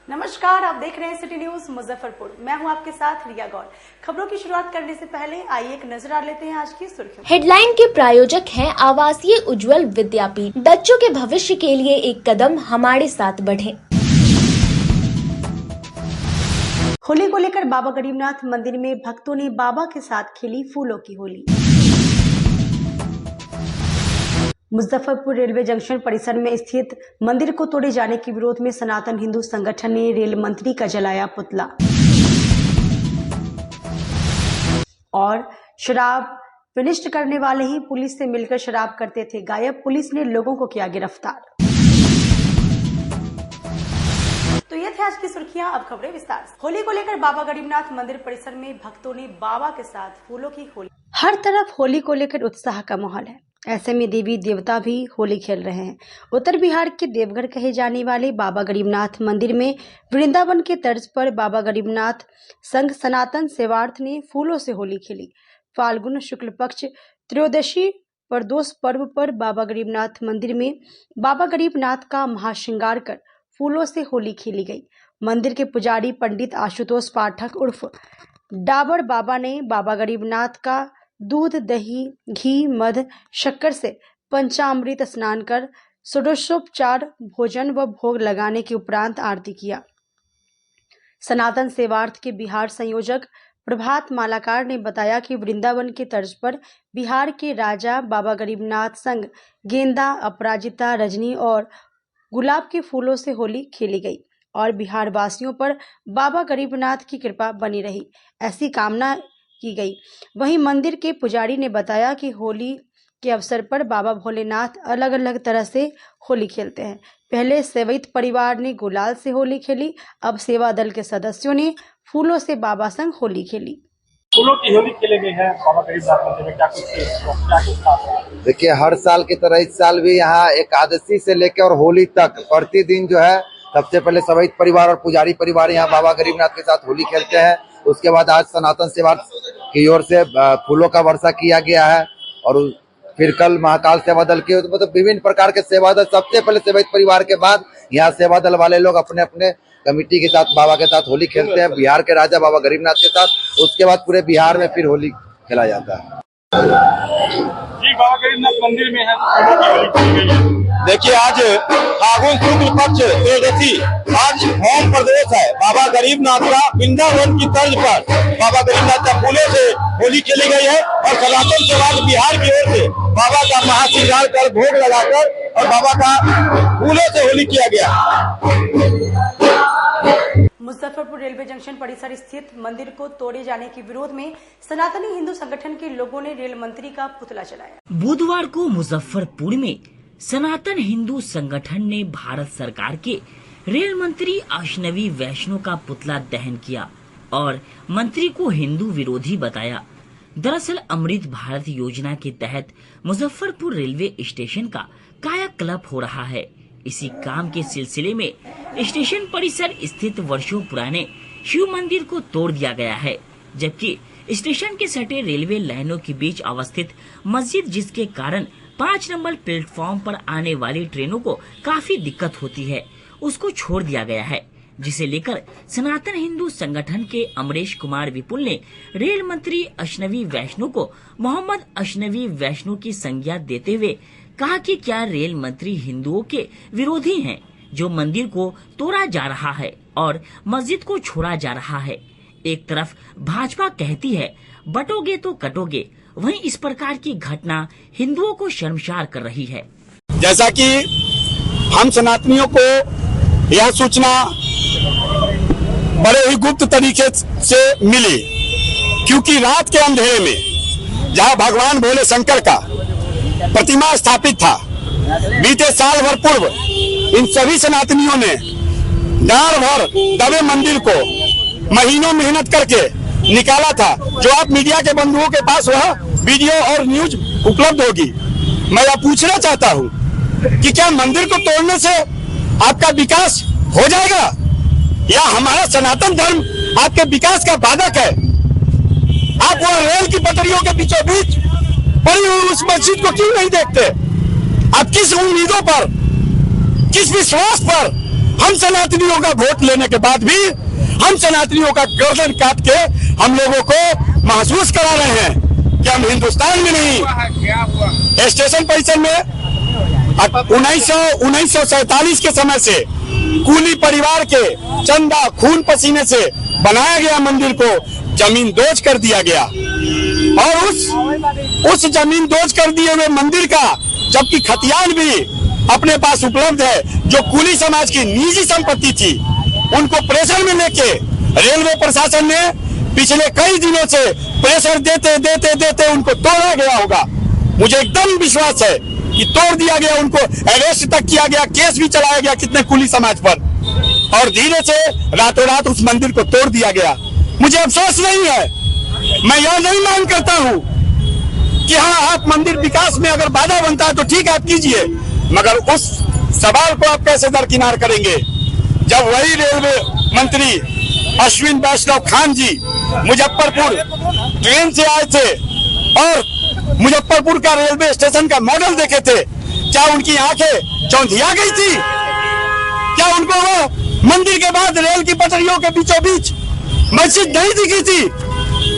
नमस्कार, आप देख रहे हैं सिटी न्यूज मुजफ्फरपुर। मैं हूं आपके साथ रिया गौर। खबरों की शुरुआत करने से पहले आइए एक नजर डाल लेते हैं आज की सुर्खियों। हेडलाइन के प्रायोजक हैं आवासीय उज्जवल विद्यापीठ। बच्चों के भविष्य के लिए एक कदम हमारे साथ बढ़ें। होली को लेकर बाबा गरीबनाथ मंदिर में भक्तों ने बाबा के साथ खेली फूलों की होली। मुजफ्फरपुर रेलवे जंक्शन परिसर में स्थित मंदिर को तोड़े जाने के विरोध में सनातन हिंदू संगठन ने रेल मंत्री का जलाया पुतला। और शराब विनिष्ट करने वाले ही पुलिस से मिलकर शराब करते थे गायब, पुलिस ने लोगों को किया गिरफ्तार। तो ये थे आज की सुर्खियां, अब खबरें विस्तार से। होली को लेकर बाबा गरीबनाथ मंदिर परिसर में भक्तों ने बाबा के साथ फूलों की होली। हर तरफ होली को लेकर उत्साह का माहौल है। ऐसे में देवी देवता भी होली खेल रहे हैं। उत्तर बिहार के देवघर कहे जाने वाले बाबा गरीबनाथ मंदिर में वृंदावन के तर्ज पर बाबा गरीबनाथ संघ सनातन सेवार्थ ने फूलों से होली खेली। फाल्गुन शुक्ल पक्ष त्रयोदशी प्रदोष पर्व पर बाबा गरीबनाथ मंदिर में बाबा गरीबनाथ का महाश्रृंगार कर फूलों से होली खेली गई। मंदिर के पुजारी पंडित आशुतोष पाठक उर्फ डाबर बाबा ने बाबा गरीबनाथ का दूध, दही, घी, मध, शक्कर से पंचामृत स्नान कर षोडशोपचार भोजन व भोग लगाने के उपरांत आरती किया। सनातन सेवार्थ के बिहार संयोजक प्रभात मालाकार ने बताया कि वृंदावन के तर्ज पर बिहार के राजा बाबा गरीबनाथ संग गेंदा, अपराजिता, रजनी और गुलाब के फूलों से होली खेली गई और बिहार वासियों पर बाबा गरीबनाथ की कृपा बनी रही, ऐसी कामना की गई। वहीं मंदिर के पुजारी ने बताया कि होली के अवसर पर बाबा भोलेनाथ अलग अलग तरह से होली खेलते हैं। पहले सेवैत परिवार ने गुलाल से होली खेली, अब सेवा दल के सदस्यों ने फूलों से बाबा संग होली खेली। फूलों की होली खेले गई है बाबा गरीबनाथ मंदिर में, क्या कुछ? देखिए, हर साल की तरह इस साल भी यहाँ एकादशी से लेकर और होली तक प्रतिदिन जो है सबसे पहले सेवैत परिवार और पुजारी परिवार यहाँ बाबा गरीबनाथ के साथ होली खेलते हैं। उसके बाद आज सनातन सेवा की ओर से फूलों का वर्षा किया गया है और फिर कल महाकाल सेवा दल के मतलब विभिन्न प्रकार के सेवा दल, सबसे पहले सेवैत परिवार के बाद यहाँ सेवा दल वाले लोग अपने अपने कमेटी के साथ बाबा के साथ होली खेलते हैं, बिहार के राजा बाबा गरीबनाथ के साथ। उसके बाद पूरे बिहार में फिर होली खेला जाता है। जी, बाबा गरीबनाथ मंदिर में है फूलों की होली खेली गई है। देखिए, आज फागुन शुक्ल पक्ष त्रयोदशी, आज होम प्रदेश है बाबा गरीबनाथ का। वृंदावन की तर्ज पर बाबा गरीबनाथ का फूलों से होली खेली गई है और सनातन सेवार्थ बिहार की ओर से बाबा का महाश्रृंगार कर भोग लगाकर और बाबा का फूलों से होली किया गया। मुजफ्फरपुर रेलवे जंक्शन परिसर स्थित मंदिर को तोड़े जाने के विरोध में सनातनी हिंदू संगठन के लोगों ने रेल मंत्री का पुतला जलाया। बुधवार को मुजफ्फरपुर में सनातन हिंदू संगठन ने भारत सरकार के रेल मंत्री अश्विनी वैष्णव का पुतला दहन किया और मंत्री को हिंदू विरोधी बताया। दरअसल अमृत भारत योजना के तहत मुजफ्फरपुर रेलवे स्टेशन का कायाकल्प हो रहा है। इसी काम के सिलसिले में स्टेशन परिसर स्थित वर्षों पुराने शिव मंदिर को तोड़ दिया गया है, जबकि स्टेशन के सटे रेलवे लाइनों के बीच अवस्थित मस्जिद, जिसके कारण 5 नंबर प्लेटफॉर्म पर आने वाली ट्रेनों को काफी दिक्कत होती है, उसको छोड़ दिया गया है। जिसे लेकर सनातन हिंदू संगठन के अमरेश कुमार विपुल ने रेल मंत्री अश्विनी वैष्णव को मोहम्मद अश्विनी वैष्णव की संज्ञा देते हुए कहा कि क्या रेल मंत्री हिंदुओं के विरोधी हैं, जो मंदिर को तोड़ा जा रहा है और मस्जिद को छोड़ा जा रहा है। एक तरफ भाजपा कहती है बटोगे तो कटोगे, वहीं इस प्रकार की घटना हिंदुओं को शर्मसार कर रही है। जैसा कि हम सनातनियों को यह सूचना बड़े ही गुप्त तरीके से मिली, क्योंकि रात के अंधेरे में जहां भगवान भोले शंकर का प्रतिमा स्थापित था, बीते साल भर पूर्व इन सभी सनातनियों ने डार भर दबे मंदिर को महीनों मेहनत करके निकाला था, जो आप मीडिया के बंधुओं के पास वह वीडियो और न्यूज उपलब्ध होगी। मैं यह पूछना चाहता हूं कि क्या मंदिर को तोड़ने से आपका विकास हो जाएगा, या हमारा सनातन धर्म आपके विकास का बाधक है? आप वह रेल की पटरियों के बीचों बीच पड़ी हुई उस मस्जिद को क्यों नहीं देखते? आप किस उम्मीदों पर, किस विश्वास पर हम सनातनियों का वोट लेने के बाद भी हम सनातनियों का गर्दन काट के हम लोगों को महसूस करा रहे हैं कि हम हिंदुस्तान में नहीं। स्टेशन परिसर में 1947 के समय से कूली परिवार के चंदा खून पसीने से बनाया गया मंदिर को जमीन दोज कर दिया गया, और उस जमीन दोज कर दिए हुए मंदिर का जबकि खतियान भी अपने पास उपलब्ध है, जो कुली समाज की निजी संपत्ति थी, उनको प्रेशर में लेके रेलवे प्रशासन ने पिछले कई दिनों से प्रेशर देते देते देते उनको तोड़ा गया होगा। मुझे एकदम विश्वास है कि तोड़ दिया गया, उनको अरेस्ट तक किया गया, केस भी चलाया गया कितने कुली समाज पर, और धीरे से रातों रात उस मंदिर को तोड़ दिया गया। मुझे अफसोस नहीं है, मैं यह नहीं मांग करता हूं कि हाँ आप मंदिर विकास में अगर बाधा बनता है तो ठीक है आप कीजिए, मगर उस सवाल को आप कैसे दरकिनार करेंगे जब वही रेलवे मंत्री अश्विन वैष्णव खान जी मुजफ्फरपुर ट्रेन से आए थे और मुजफ्फरपुर का रेलवे स्टेशन का मॉडल देखे थे। क्या उनकी आंखें चौंधिया गई थी? क्या उनको वो मंदिर के बाद रेल की पटरियों के बीचों बीच मस्जिद नहीं दिखी थी?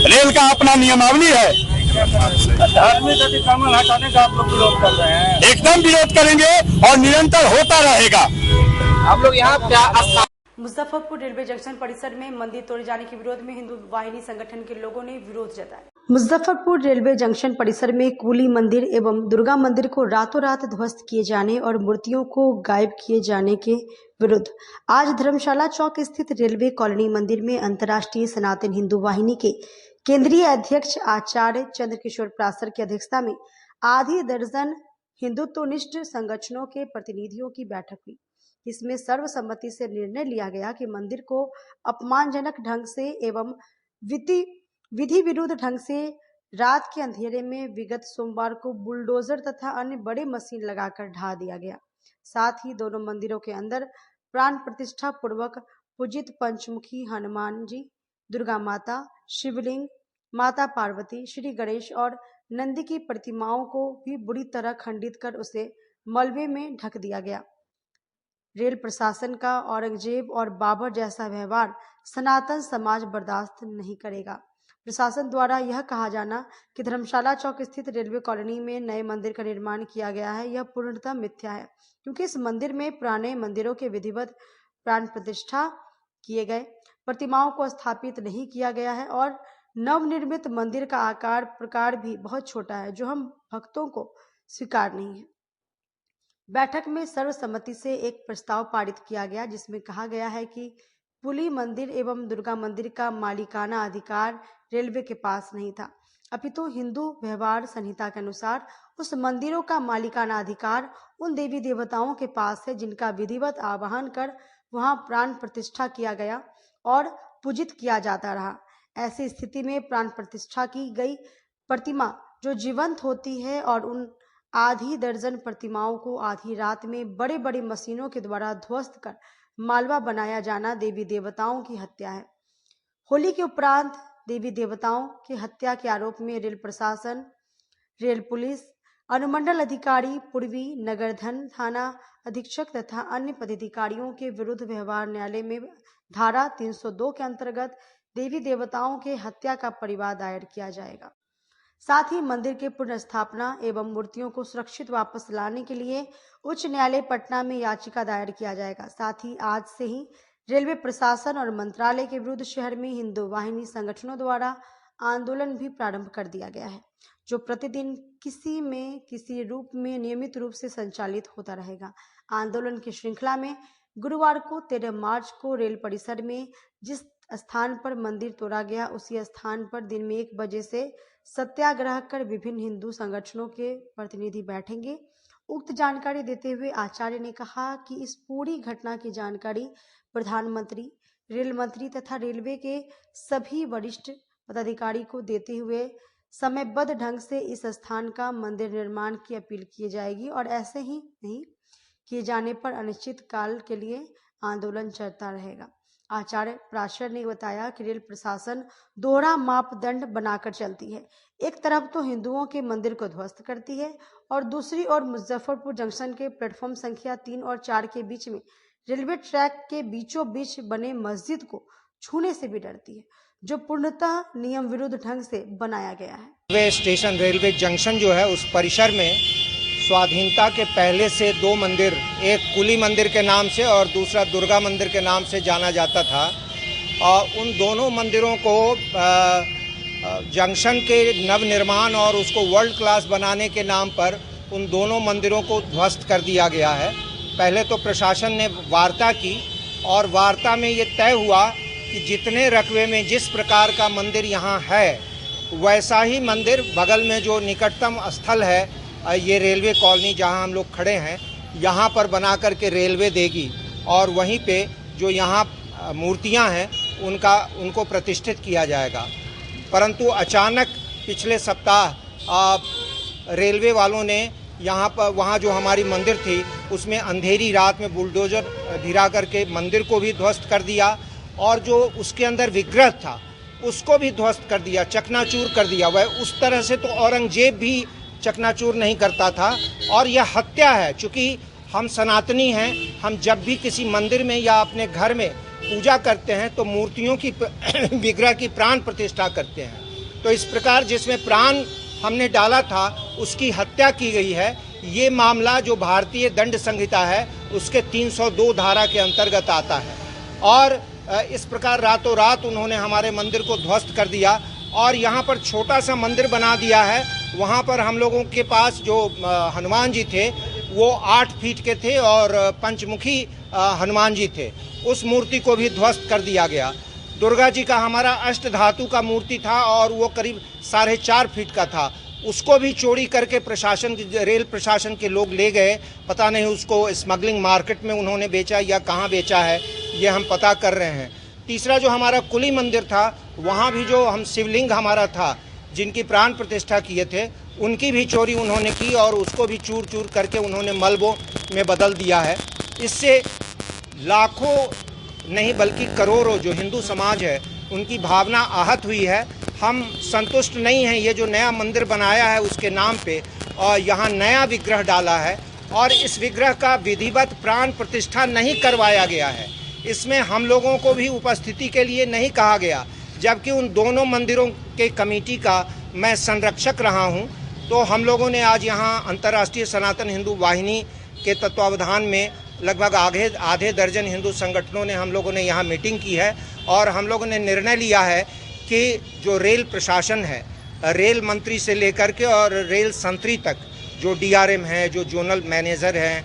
रेल का अपना नियमावली है। धार्मिक अतिक्रमण हटाने का आप लोग विरोध कर रहे हैं? एकदम विरोध करेंगे और निरंतर होता रहेगा। आप लोग यहाँ क्या मुजफ्फरपुर रेलवे जंक्शन परिसर में मंदिर तोड़े जाने के विरोध में हिंदू वाहिनी संगठन के लोगों ने विरोध जताया। मुजफ्फरपुर रेलवे जंक्शन परिसर में कुली मंदिर एवं दुर्गा मंदिर को रातों रात ध्वस्त किए जाने और मूर्तियों को गायब किए जाने के विरुद्ध आज धर्मशाला चौक स्थित रेलवे कॉलोनी मंदिर में अंतर्राष्ट्रीय सनातन हिंदू वाहिनी के केंद्रीय अध्यक्ष आचार्य चंद्रकिशोर प्रासर की अध्यक्षता में आधी दर्जन हिंदुत्वनिष्ठ संगठनों के प्रतिनिधियों की बैठक हुई। इसमें सर्वसम्मति से निर्णय लिया गया कि मंदिर को अपमानजनक ढंग से एवं विधि विरुद्ध ढंग से रात के अंधेरे में विगत सोमवार को बुलडोजर तथा अन्य बड़े मशीन लगाकर ढा दिया गया। साथ ही दोनों मंदिरों के अंदर प्राण प्रतिष्ठा पूर्वक पूजित पंचमुखी हनुमान जी, दुर्गा माता, शिवलिंग, माता पार्वती, श्री गणेश और नंदी की प्रतिमाओं को भी बुरी तरह खंडित कर उसे मलबे में ढक दिया गया। रेल प्रशासन का औरंगजेब और बाबर जैसा व्यवहार सनातन समाज बर्दाश्त नहीं करेगा। प्रशासन द्वारा यह कहा जाना कि धर्मशाला चौक स्थित रेलवे कॉलोनी में नए मंदिर का निर्माण किया गया है, यह पूर्णतः मिथ्या है, क्योंकि इस मंदिर में पुराने मंदिरों के विधिवत प्राण प्रतिष्ठा किए गए प्रतिमाओं को स्थापित नहीं किया गया है और नवनिर्मित मंदिर का आकार प्रकार भी बहुत छोटा है, जो हम भक्तों को स्वीकार नहीं है। बैठक में सर्वसम्मति से एक प्रस्ताव पारित किया गया, जिसमें कहा गया है कि पुली मंदिर एवं दुर्गा मंदिर का मालिकाना अधिकार रेलवे के पास नहीं था, अपितु हिंदू व्यवहार संहिता के अनुसार उस मंदिरों का मालिकाना अधिकार उन देवी देवताओं के पास है जिनका विधिवत आवाहन कर वहां प्राण प्रतिष्ठा किया गया और पूजित किया जाता रहा। ऐसी स्थिति में प्राण प्रतिष्ठा की गई प्रतिमा जो जीवंत होती है और उन आधी दर्जन प्रतिमाओं को आधी रात में बड़े बड़े मशीनों के द्वारा ध्वस्त कर मालवा बनाया जाना देवी देवताओं की हत्या है। होली के उपरांत देवी देवताओं की हत्या के आरोप में रेल प्रशासन, रेल पुलिस, अनुमंडल अधिकारी, पूर्वी नगरधन थाना अधीक्षक तथा अन्य पदाधिकारियों के विरुद्ध व्यवहार न्यायालय में धारा 302 के अंतर्गत देवी देवताओं के हत्या का परिवाद दायर किया जाएगा। साथ ही मंदिर के पुनर्स्थापना एवं मूर्तियों को सुरक्षित वापस लाने के लिए उच्च न्यायालय पटना में याचिका दायर किया जाएगा। साथ ही आज से ही रेलवे प्रशासन और मंत्रालय के विरुद्ध शहर में हिंदू वाहिनी संगठनों द्वारा आंदोलन भी प्रारंभ कर दिया गया है, जो प्रतिदिन किसी रूप में नियमित रूप से संचालित होता रहेगा। आंदोलन की श्रृंखला में गुरुवार को 13 मार्च को रेल परिसर में जिस स्थान पर मंदिर तोड़ा गया उसी स्थान पर दिन में 1 बजे से सत्याग्रह कर विभिन्न हिंदू संगठनों के प्रतिनिधि बैठेंगे। उक्त जानकारी देते हुए आचार्य ने कहा कि इस पूरी घटना की जानकारी प्रधानमंत्री, रेल मंत्री तथा रेलवे के सभी वरिष्ठ पदाधिकारी को देते हुए समयबद्ध ढंग से इस स्थान का मंदिर निर्माण की अपील की जाएगी और ऐसे ही नहीं किए जाने पर अनिश्चित काल के लिए आंदोलन चलता रहेगा। आचार्य प्राशर ने बताया कि रेल प्रशासन दोहरा मापदंड बनाकर चलती है। एक तरफ तो हिंदुओं के मंदिर को ध्वस्त करती है और दूसरी ओर मुजफ्फरपुर जंक्शन के प्लेटफॉर्म संख्या 3 और 4 के बीच में रेलवे ट्रैक के बीचों बीच बने मस्जिद को छूने से भी डरती है, जो पूर्णतः नियम विरुद्ध ढंग से बनाया गया है। रेलवे स्टेशन, रेलवे जंक्शन जो है, उस परिसर में स्वाधीनता के पहले से दो मंदिर, एक कुली मंदिर के नाम से और दूसरा दुर्गा मंदिर के नाम से जाना जाता था। और उन दोनों मंदिरों को जंक्शन के नवनिर्माण और उसको वर्ल्ड क्लास बनाने के नाम पर उन दोनों मंदिरों को ध्वस्त कर दिया गया है। पहले तो प्रशासन ने वार्ता की और वार्ता में ये तय हुआ कि जितने रकबे में जिस प्रकार का मंदिर यहाँ है, वैसा ही मंदिर बगल में जो निकटतम स्थल है, ये रेलवे कॉलोनी जहाँ हम लोग खड़े हैं, यहाँ पर बना करके रेलवे देगी और वहीं पे जो यहाँ मूर्तियाँ हैं उनको प्रतिष्ठित किया जाएगा। परंतु अचानक पिछले सप्ताह रेलवे वालों ने यहाँ पर, वहाँ जो हमारी मंदिर थी उसमें अंधेरी रात में बुलडोजर भिरा करके मंदिर को भी ध्वस्त कर दिया और जो उसके अंदर विग्रह था उसको भी ध्वस्त कर दिया, चकनाचूर कर दिया। वह उस तरह से तो औरंगजेब भी चकनाचूर नहीं करता था और यह हत्या है। चूँकि हम सनातनी हैं, हम जब भी किसी मंदिर में या अपने घर में पूजा करते हैं तो मूर्तियों की विग्रह की प्राण प्रतिष्ठा करते हैं। तो इस प्रकार जिसमें प्राण हमने डाला था उसकी हत्या की गई है। ये मामला जो भारतीय दंड संहिता है उसके 302 धारा के अंतर्गत आता है और इस प्रकार रातों रात उन्होंने हमारे मंदिर को ध्वस्त कर दिया और यहाँ पर छोटा सा मंदिर बना दिया है। वहाँ पर हम लोगों के पास जो हनुमान जी थे वो 8 फीट के थे और पंचमुखी हनुमान जी थे, उस मूर्ति को भी ध्वस्त कर दिया गया। दुर्गा जी का हमारा अष्ट धातु का मूर्ति था और वो करीब 4.5 फीट का था, उसको भी चोरी करके रेल प्रशासन के लोग ले गए। पता नहीं उसको स्मगलिंग मार्केट में उन्होंने बेचा या कहाँ बेचा है, ये हम पता कर रहे हैं। तीसरा जो हमारा कुली मंदिर था, वहाँ भी जो हम शिवलिंग हमारा था जिनकी प्राण प्रतिष्ठा किए थे, उनकी भी चोरी उन्होंने की और उसको भी चूर चूर करके उन्होंने मलबों में बदल दिया है। इससे लाखों नहीं बल्कि करोड़ों जो हिंदू समाज है उनकी भावना आहत हुई है। हम संतुष्ट नहीं हैं। ये जो नया मंदिर बनाया है उसके नाम पे और यहाँ नया विग्रह डाला है और इस विग्रह का विधिवत प्राण प्रतिष्ठा नहीं करवाया गया है। इसमें हम लोगों को भी उपस्थिति के लिए नहीं कहा गया, जबकि उन दोनों मंदिरों के कमेटी का मैं संरक्षक रहा हूं। तो हम लोगों ने आज यहां अंतर्राष्ट्रीय सनातन हिंदू वाहिनी के तत्वावधान में लगभग आधे दर्जन हिंदू संगठनों ने हम लोगों ने यहां मीटिंग की है और हम लोगों ने निर्णय लिया है कि जो रेल प्रशासन है, रेल मंत्री से लेकर के और रेल संतरी तक, जो डीआरएम हैं, जो जोनल मैनेजर हैं,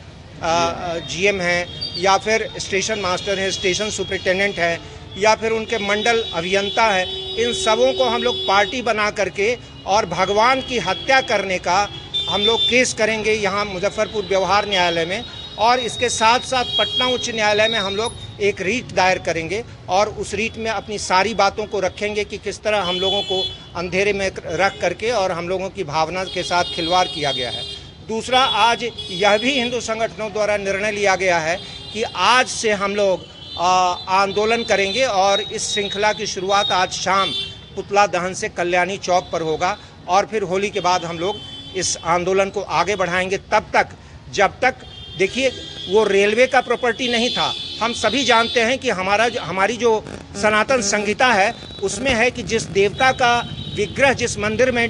जीएम हैं या फिर स्टेशन मास्टर है, स्टेशन सुपरिटेंडेंट है या फिर उनके मंडल अभियंता है, इन सबों को हम लोग पार्टी बना करके और भगवान की हत्या करने का हम लोग केस करेंगे यहाँ मुजफ्फरपुर व्यवहार न्यायालय में और इसके साथ साथ पटना उच्च न्यायालय में हम लोग एक रीट दायर करेंगे और उस रीट में अपनी सारी बातों को रखेंगे कि किस तरह हम लोगों को अंधेरे में रख करके और हम लोगों की भावना के साथ खिलवाड़ किया गया है। दूसरा, आज यह भी हिंदू संगठनों द्वारा निर्णय लिया गया है कि आज से हम लोग आंदोलन करेंगे और इस श्रृंखला की शुरुआत आज शाम पुतला दहन से कल्याणी चौक पर होगा और फिर होली के बाद हम लोग इस आंदोलन को आगे बढ़ाएंगे तब तक जब तक, देखिए, वो रेलवे का प्रॉपर्टी नहीं था। हम सभी जानते हैं कि हमारी जो सनातन संहिता है उसमें है कि जिस देवता का विग्रह जिस मंदिर में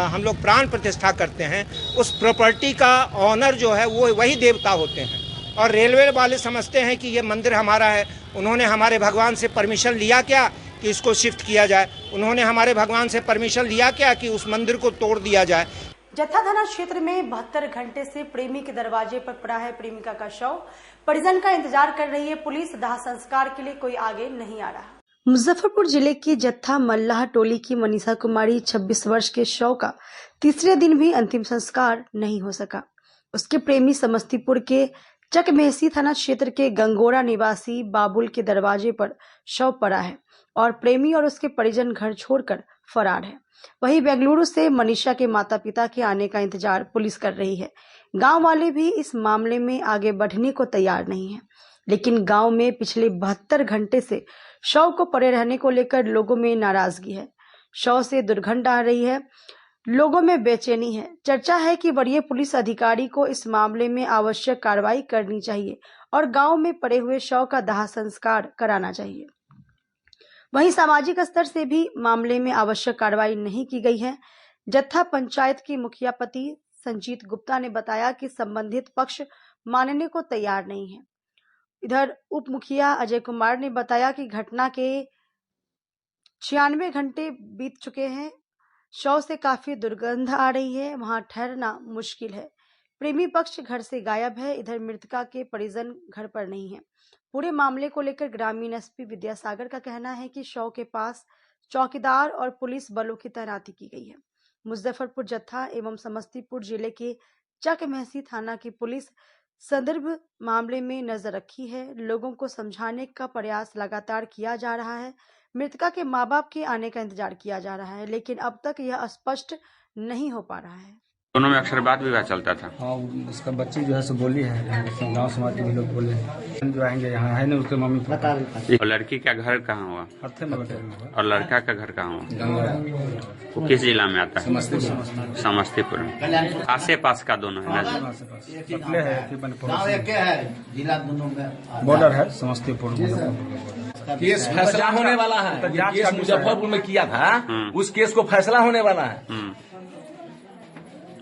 हम लोग प्राण प्रतिष्ठा करते हैं उस प्रॉपर्टी का ऑनर जो है वो वही देवता होते हैं और रेलवे वाले समझते हैं कि ये मंदिर हमारा है। उन्होंने हमारे भगवान से परमिशन लिया क्या कि इसको शिफ्ट किया जाए? उन्होंने हमारे भगवान से परमिशन लिया क्या कि उस मंदिर को तोड़ दिया जाए? जत्था थाना क्षेत्र में 72 घंटे से प्रेमी के दरवाजे पर पड़ा है प्रेमिका का शव। परिजन का इंतजार कर रही है पुलिस। दाह संस्कार के लिए कोई आगे नहीं आ रहा। मुजफ्फरपुर जिले की जत्था मल्लाह टोली की मनीषा कुमारी 26 वर्ष के शव का तीसरे दिन भी अंतिम संस्कार नहीं हो सका। उसके प्रेमी समस्तीपुर के चकमेहसी थाना क्षेत्र के गंगोरा निवासी बाबुल के दरवाजे पर शव पड़ा है और प्रेमी और उसके परिजन घर छोड़कर फरार है। वहीं बेंगलुरु से मनीषा के माता पिता के आने का इंतजार पुलिस कर रही है। गांव वाले भी इस मामले में आगे बढ़ने को तैयार नहीं है, लेकिन गांव में पिछले 72 घंटे से शव को पड़े रहने को लेकर लोगों में नाराजगी है। शव से दुर्गंध आ रही है, लोगों में बेचैनी है। चर्चा है कि वरीय पुलिस अधिकारी को इस मामले में आवश्यक कार्रवाई करनी चाहिए और गांव में पड़े हुए शव का दाह संस्कार कराना चाहिए। वहीं सामाजिक स्तर से भी मामले में आवश्यक कार्रवाई नहीं की गई है। जत्था पंचायत की मुखिया पति संजीत गुप्ता ने बताया कि संबंधित पक्ष मानने को तैयार नहीं है। इधर उप मुखिया अजय कुमार ने बताया कि घटना के 96 घंटे बीत चुके हैं। शव से काफी दुर्गंध आ रही है, वहां ठहरना मुश्किल है। प्रेमी पक्ष घर से गायब है। इधर मृतका के परिजन घर पर नहीं है। पूरे मामले को लेकर ग्रामीण एसपी विद्यासागर का कहना है कि शव के पास चौकीदार और पुलिस बलों की तैनाती की गई है। मुजफ्फरपुर जत्था एवं समस्तीपुर जिले के चकमहसी थाना की पुलिस संदर्भ मामले में नजर रखी है। लोगों को समझाने का प्रयास लगातार किया जा रहा है। मृतका के मां बाप के आने का इंतजार किया जा रहा है, लेकिन अब तक यह स्पष्ट नहीं हो पा रहा है। दोनों में अक्सर बात विवाद चलता था। हाँ, उसका बच्ची जो है सो बोली है, गाँव समाज के भी लोग बोले जो आएंगे यहाँ है ना, उसके मम्मी पापा। और लड़की का घर कहाँ हुआ? हत्थे में बैठे हुए। और लड़का का घर कहाँ हुआ? वो किस जिला में आता है? समस्तीपुर में। आसे पास का दोनों है ना? बॉर्डर है समस्तीपुर। केस फैसला होने वाला है। केस मुजफ्फरपुर में किया था, उस केस को फैसला होने वाला है।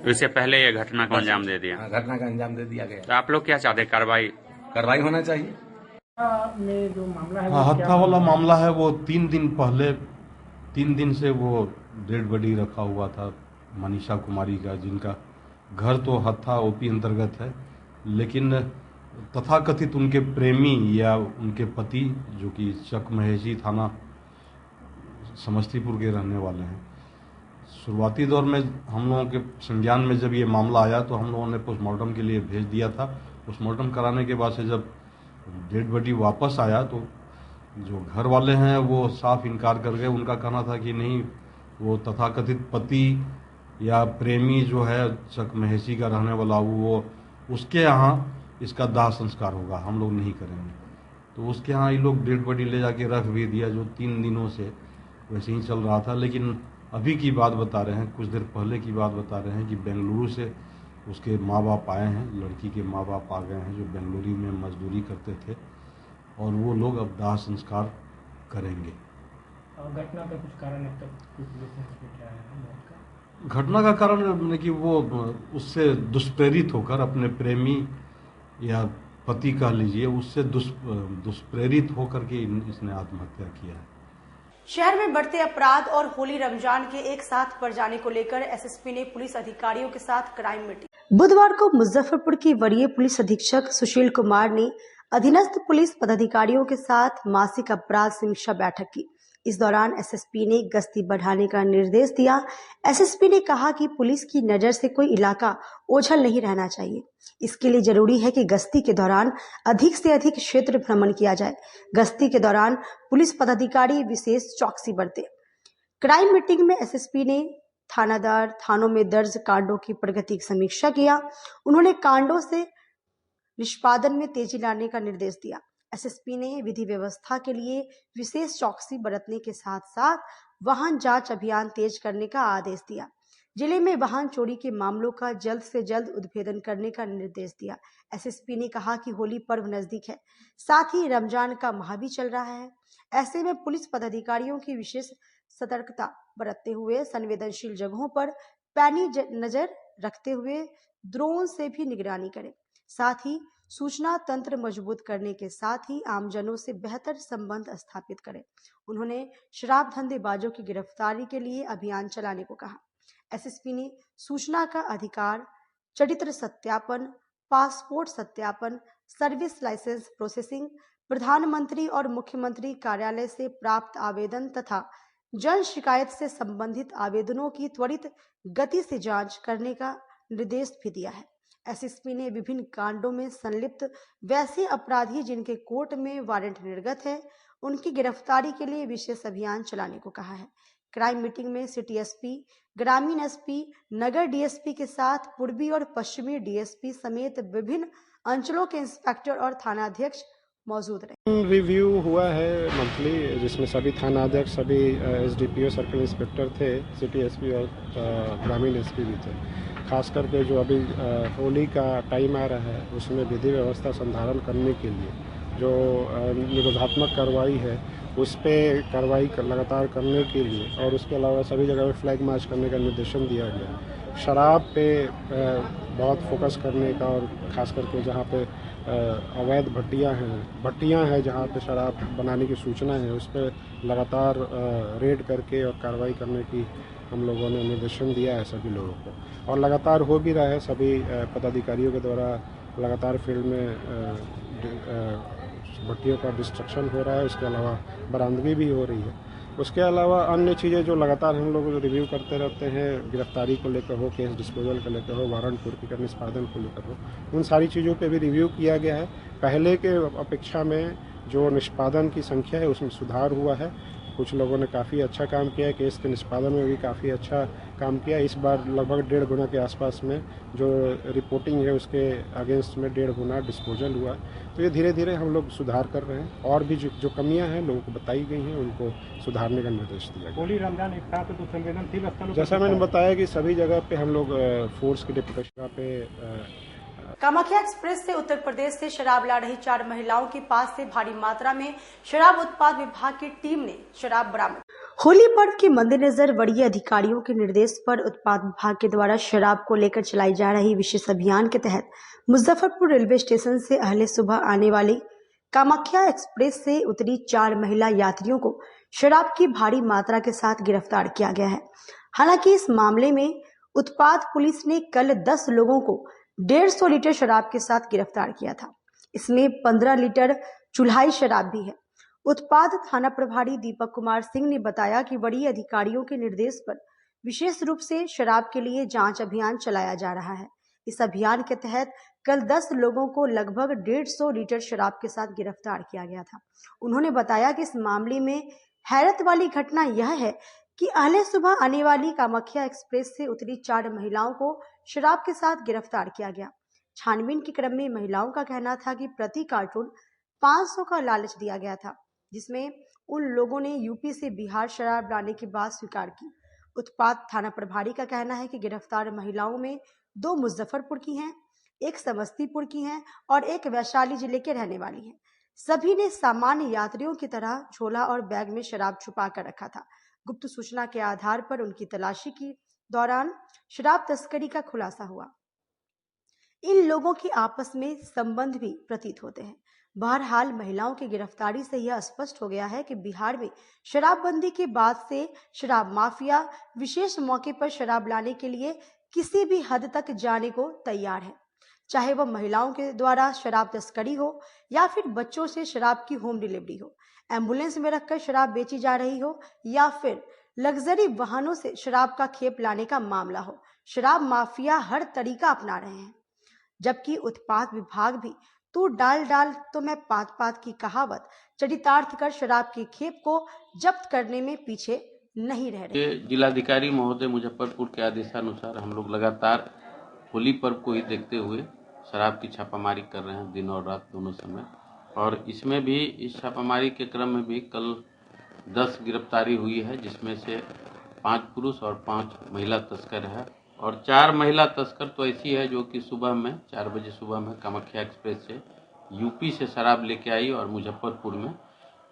इससे पहले ये घटना को अंजाम दे दिया। घटना का अंजाम दे दिया गया। तो आप लोग क्या चाहते हैं? कार्रवाई होना चाहिए। में जो मामला है हत्या वाला मामला है, वो 3 दिन पहले 3 दिन से वो डेड बॉडी रखा हुआ था मनीषा कुमारी का, जिनका घर तो हत्था ओपी अंतर्गत है, लेकिन तथाकथित उनके प्रेमी या उनके पति जो कि चकमहेसी थाना समस्तीपुर के रहने वाले हैं। शुरुआती दौर में हम लोगों के संज्ञान में जब ये मामला आया तो हम लोगों ने पोस्टमार्टम के लिए भेज दिया था। पोस्टमार्टम कराने के बाद से जब डेड बॉडी वापस आया तो जो घर वाले हैं वो साफ इनकार कर गए। उनका कहना था कि नहीं, वो तथाकथित पति या प्रेमी जो है चकमहेसी का रहने वाला वो उसके यहाँ इसका दाह संस्कार होगा, हम लोग नहीं करेंगे। तो उसके यहाँ ये लोग डेड बॉडी ले जाके रख भी दिया, जो 3 दिनों से वैसे ही चल रहा था। लेकिन अभी की बात बता रहे हैं, कुछ देर पहले की बात बता रहे हैं कि बेंगलुरु से उसके माँ बाप आए हैं, लड़की के माँ बाप आ गए हैं जो बेंगलुरु में मजदूरी करते थे, और वो लोग अब दाह संस्कार करेंगे। घटना का कुछ कारण अब तक घटना का कारण कि वो उससे दुष्प्रेरित होकर अपने प्रेमी या पति कह लीजिए, उससे दुष्प्रेरित होकर के इसने आत्महत्या किया है। शहर में बढ़ते अपराध और होली रमजान के एक साथ पड़ जाने को लेकर एसएसपी ने पुलिस अधिकारियों के साथ क्राइम मीटिंग। बुधवार को मुजफ्फरपुर की वरीय पुलिस अधीक्षक सुशील कुमार ने अधीनस्थ पुलिस पदाधिकारियों के साथ मासिक अपराध समीक्षा बैठक की। इस दौरान एसएसपी ने गश्ती बढ़ाने का निर्देश दिया। एसएसपी ने कहा कि पुलिस की नजर से कोई इलाका ओझल नहीं रहना चाहिए। इसके लिए जरूरी है कि गश्ती के दौरान अधिक से अधिक क्षेत्र भ्रमण किया जाए। गश्ती के दौरान पुलिस पदाधिकारी विशेष चौकसी बरते। क्राइम मीटिंग में एसएसपी ने थानादार थानों में दर्ज कांडों की प्रगति की समीक्षा किया। उन्होंने कांडों से निष्पादन में तेजी लाने का निर्देश दिया। एसएसपी ने विधि व्यवस्था के लिए विशेष चौकसी बरतने के साथ साथ वाहन जांच अभियान तेज करने का आदेश दिया। जिले में वाहन चोरी के मामलों का जल्द से जल्द उद्भेदन करने का निर्देश दिया। एसएसपी ने कहा कि होली पर्व नजदीक है, साथ ही रमजान का माह भी चल रहा है। ऐसे में पुलिस पदाधिकारियों की विशेष सतर्कता बरतते हुए संवेदनशील जगहों पर पैनी नजर रखते हुए ड्रोन से भी निगरानी करें। साथ ही सूचना तंत्र मजबूत करने के साथ ही आमजनों से बेहतर संबंध स्थापित करें। उन्होंने शराब धंधेबाजों की गिरफ्तारी के लिए अभियान चलाने को कहा। एसएसपी ने सूचना का अधिकार, चरित्र सत्यापन, पासपोर्ट सत्यापन, सर्विस लाइसेंस प्रोसेसिंग, प्रधानमंत्री और मुख्यमंत्री कार्यालय से प्राप्त आवेदन तथा जन शिकायत से संबंधित आवेदनों की त्वरित गति से जांच करने का निर्देश भी दिया है। एसएसपी ने विभिन्न कांडों में संलिप्त वैसे अपराधी जिनके कोर्ट में वारंट निर्गत है, उनकी गिरफ्तारी के लिए विशेष अभियान चलाने को कहा है। क्राइम मीटिंग में सिटी एसपी, ग्रामीण एसपी, नगर डीएसपी के साथ पूर्वी और पश्चिमी डीएसपी समेत विभिन्न अंचलों के इंस्पेक्टर और थानाध्यक्ष मौजूद रहे। रिव्यू हुआ है मंथली, जिसमें सभी थानाध्यक्ष, सभी एसडीपीओ, सर्कल इंस्पेक्टर थे, सिटी एसपी और ग्रामीण एसपी भी थे। खास करके जो अभी होली का टाइम आ रहा है उसमें विधि व्यवस्था संधारण करने के लिए जो निरोधात्मक कार्रवाई है उस पर कार्रवाई लगातार करने के लिए और उसके अलावा सभी जगह पर फ्लैग मार्च करने का निर्देशन दिया गया। शराब पे बहुत फोकस करने का और ख़ास करके जहाँ पे अवैध भट्टियाँ हैं जहाँ पे शराब बनाने की सूचना है उस पर लगातार रेड करके और कार्रवाई करने की हम लोगों ने निर्देशन दिया है सभी लोगों को और लगातार हो भी रहा है। सभी पदाधिकारियों के द्वारा लगातार फील्ड में भट्टियों का डिस्ट्रक्शन हो रहा है। उसके अलावा बरामदगी भी हो रही है। उसके अलावा अन्य चीज़ें जो लगातार हम लोग रिव्यू करते रहते हैं, गिरफ्तारी को लेकर हो, केस डिस्पोजल को लेकर हो, वारंट पूर्ति का निष्पादन को लेकर हो, उन सारी चीज़ों पे भी रिव्यू किया गया है। पहले के अपेक्षा में जो निष्पादन की संख्या है उसमें सुधार हुआ है। कुछ लोगों ने काफ़ी अच्छा काम किया है, केस के निष्पादन में भी काफ़ी अच्छा काम किया। इस बार लगभग 1.5 गुना के आसपास में जो रिपोर्टिंग है उसके अगेंस्ट में 1.5 गुना डिस्पोजल हुआ। तो ये धीरे धीरे हम लोग सुधार कर रहे हैं और भी जो कमियां हैं लोगों को बताई गई हैं उनको सुधारने का निर्देश दिया गया। होली रमजान एक साथ तो संवेदनशील स्थलों जैसा मैंने बताया कि सभी जगह पे हम लोग फोर्स के डिप्यूटेशन पे कामाख्या एक्सप्रेस से उत्तर प्रदेश से शराब ला रही 4 महिलाओं के पास से भारी मात्रा में शराब उत्पाद विभाग की टीम ने शराब बरामद। होली पर्व के मद्देनजर वरीय अधिकारियों के निर्देश पर उत्पाद विभाग के द्वारा शराब को लेकर चलाई जा रही विशेष अभियान के तहत मुजफ्फरपुर रेलवे स्टेशन से अहले सुबह आने वाली कामाख्या एक्सप्रेस से उतरी 4 महिला यात्रियों को शराब की भारी मात्रा के साथ गिरफ्तार किया गया है। हालांकि इस मामले में उत्पाद पुलिस ने कल 10 लोगों को 150 लीटर शराब के साथ गिरफ्तार किया था। इसमें 15 लीटर चुल्हाई शराब भी है। उत्पाद थाना प्रभारी दीपक कुमार सिंह ने बताया कि वरीय अधिकारियों के निर्देश पर विशेष रूप से शराब के लिए जांच अभियान चलाया जा रहा है। इस अभियान के तहत कल 10 लोगों को लगभग 150 लीटर शराब के साथ गिरफ्तार किया गया था। उन्होंने बताया कि इस मामले में हैरत वाली घटना यह है कि अहले सुबह आने वाली कामाख्या एक्सप्रेस से उतरी 4 महिलाओं को शराब के साथ गिरफ्तार किया गया। छानबीन के क्रम में महिलाओं का कहना था कि प्रति कार्टून 500 का लालच दिया गया था, जिसमें उन लोगों ने यूपी से बिहार शराब लाने की बात स्वीकार की। उत्पाद थाना प्रभारी का कहना है कि गिरफ्तार महिलाओं में 2 मुजफ्फरपुर की हैं, 1 समस्तीपुर की हैं और 1 वैशाली जिले के रहने वाली हैं। सभी ने सामान्य यात्रियों की तरह झोला और बैग में शराब छुपा कर रखा था। गुप्त सूचना के आधार पर उनकी तलाशी के दौरान शराब तस्करी का खुलासा हुआ। इन लोगों के आपस में संबंध भी प्रतीत होते हैं। बहरहाल महिलाओं की गिरफ्तारी से यह स्पष्ट हो गया है कि बिहार में शराबबंदी के बाद से शराब माफिया विशेष मौके पर शराब लाने के लिए किसी भी हद तक जाने को तैयार है, चाहे वह महिलाओं के द्वारा शराब तस्करी हो या फिर बच्चों से शराब की होम डिलीवरी हो, एम्बुलेंस में रखकर शराब बेची जा रही हो या फिर लग्जरी वाहनों से शराब का खेप लाने का मामला हो। शराब माफिया हर तरीका अपना रहे हैं, जबकि उत्पाद विभाग भी तू डाल डाल तो मैं पात पात की कहावत चरितार्थ कर शराब की खेप को जब्त करने में पीछे नहीं रह रहे। जिलाधिकारी महोदय मुजफ्फरपुर के आदेशानुसार हम लोग लगातार होली पर्व को ही देखते हुए शराब की छापामारी कर रहे हैं, दिन और रात दोनों समय। और इसमें भी इस छापामारी के क्रम में भी कल 10 गिरफ्तारी हुई है, जिसमें से 5 पुरुष और 5 महिला तस्कर है। और 4 महिला तस्कर तो ऐसी है जो कि सुबह में 4 बजे सुबह में कामाख्या एक्सप्रेस से यूपी से शराब लेके आई और मुजफ्फरपुर में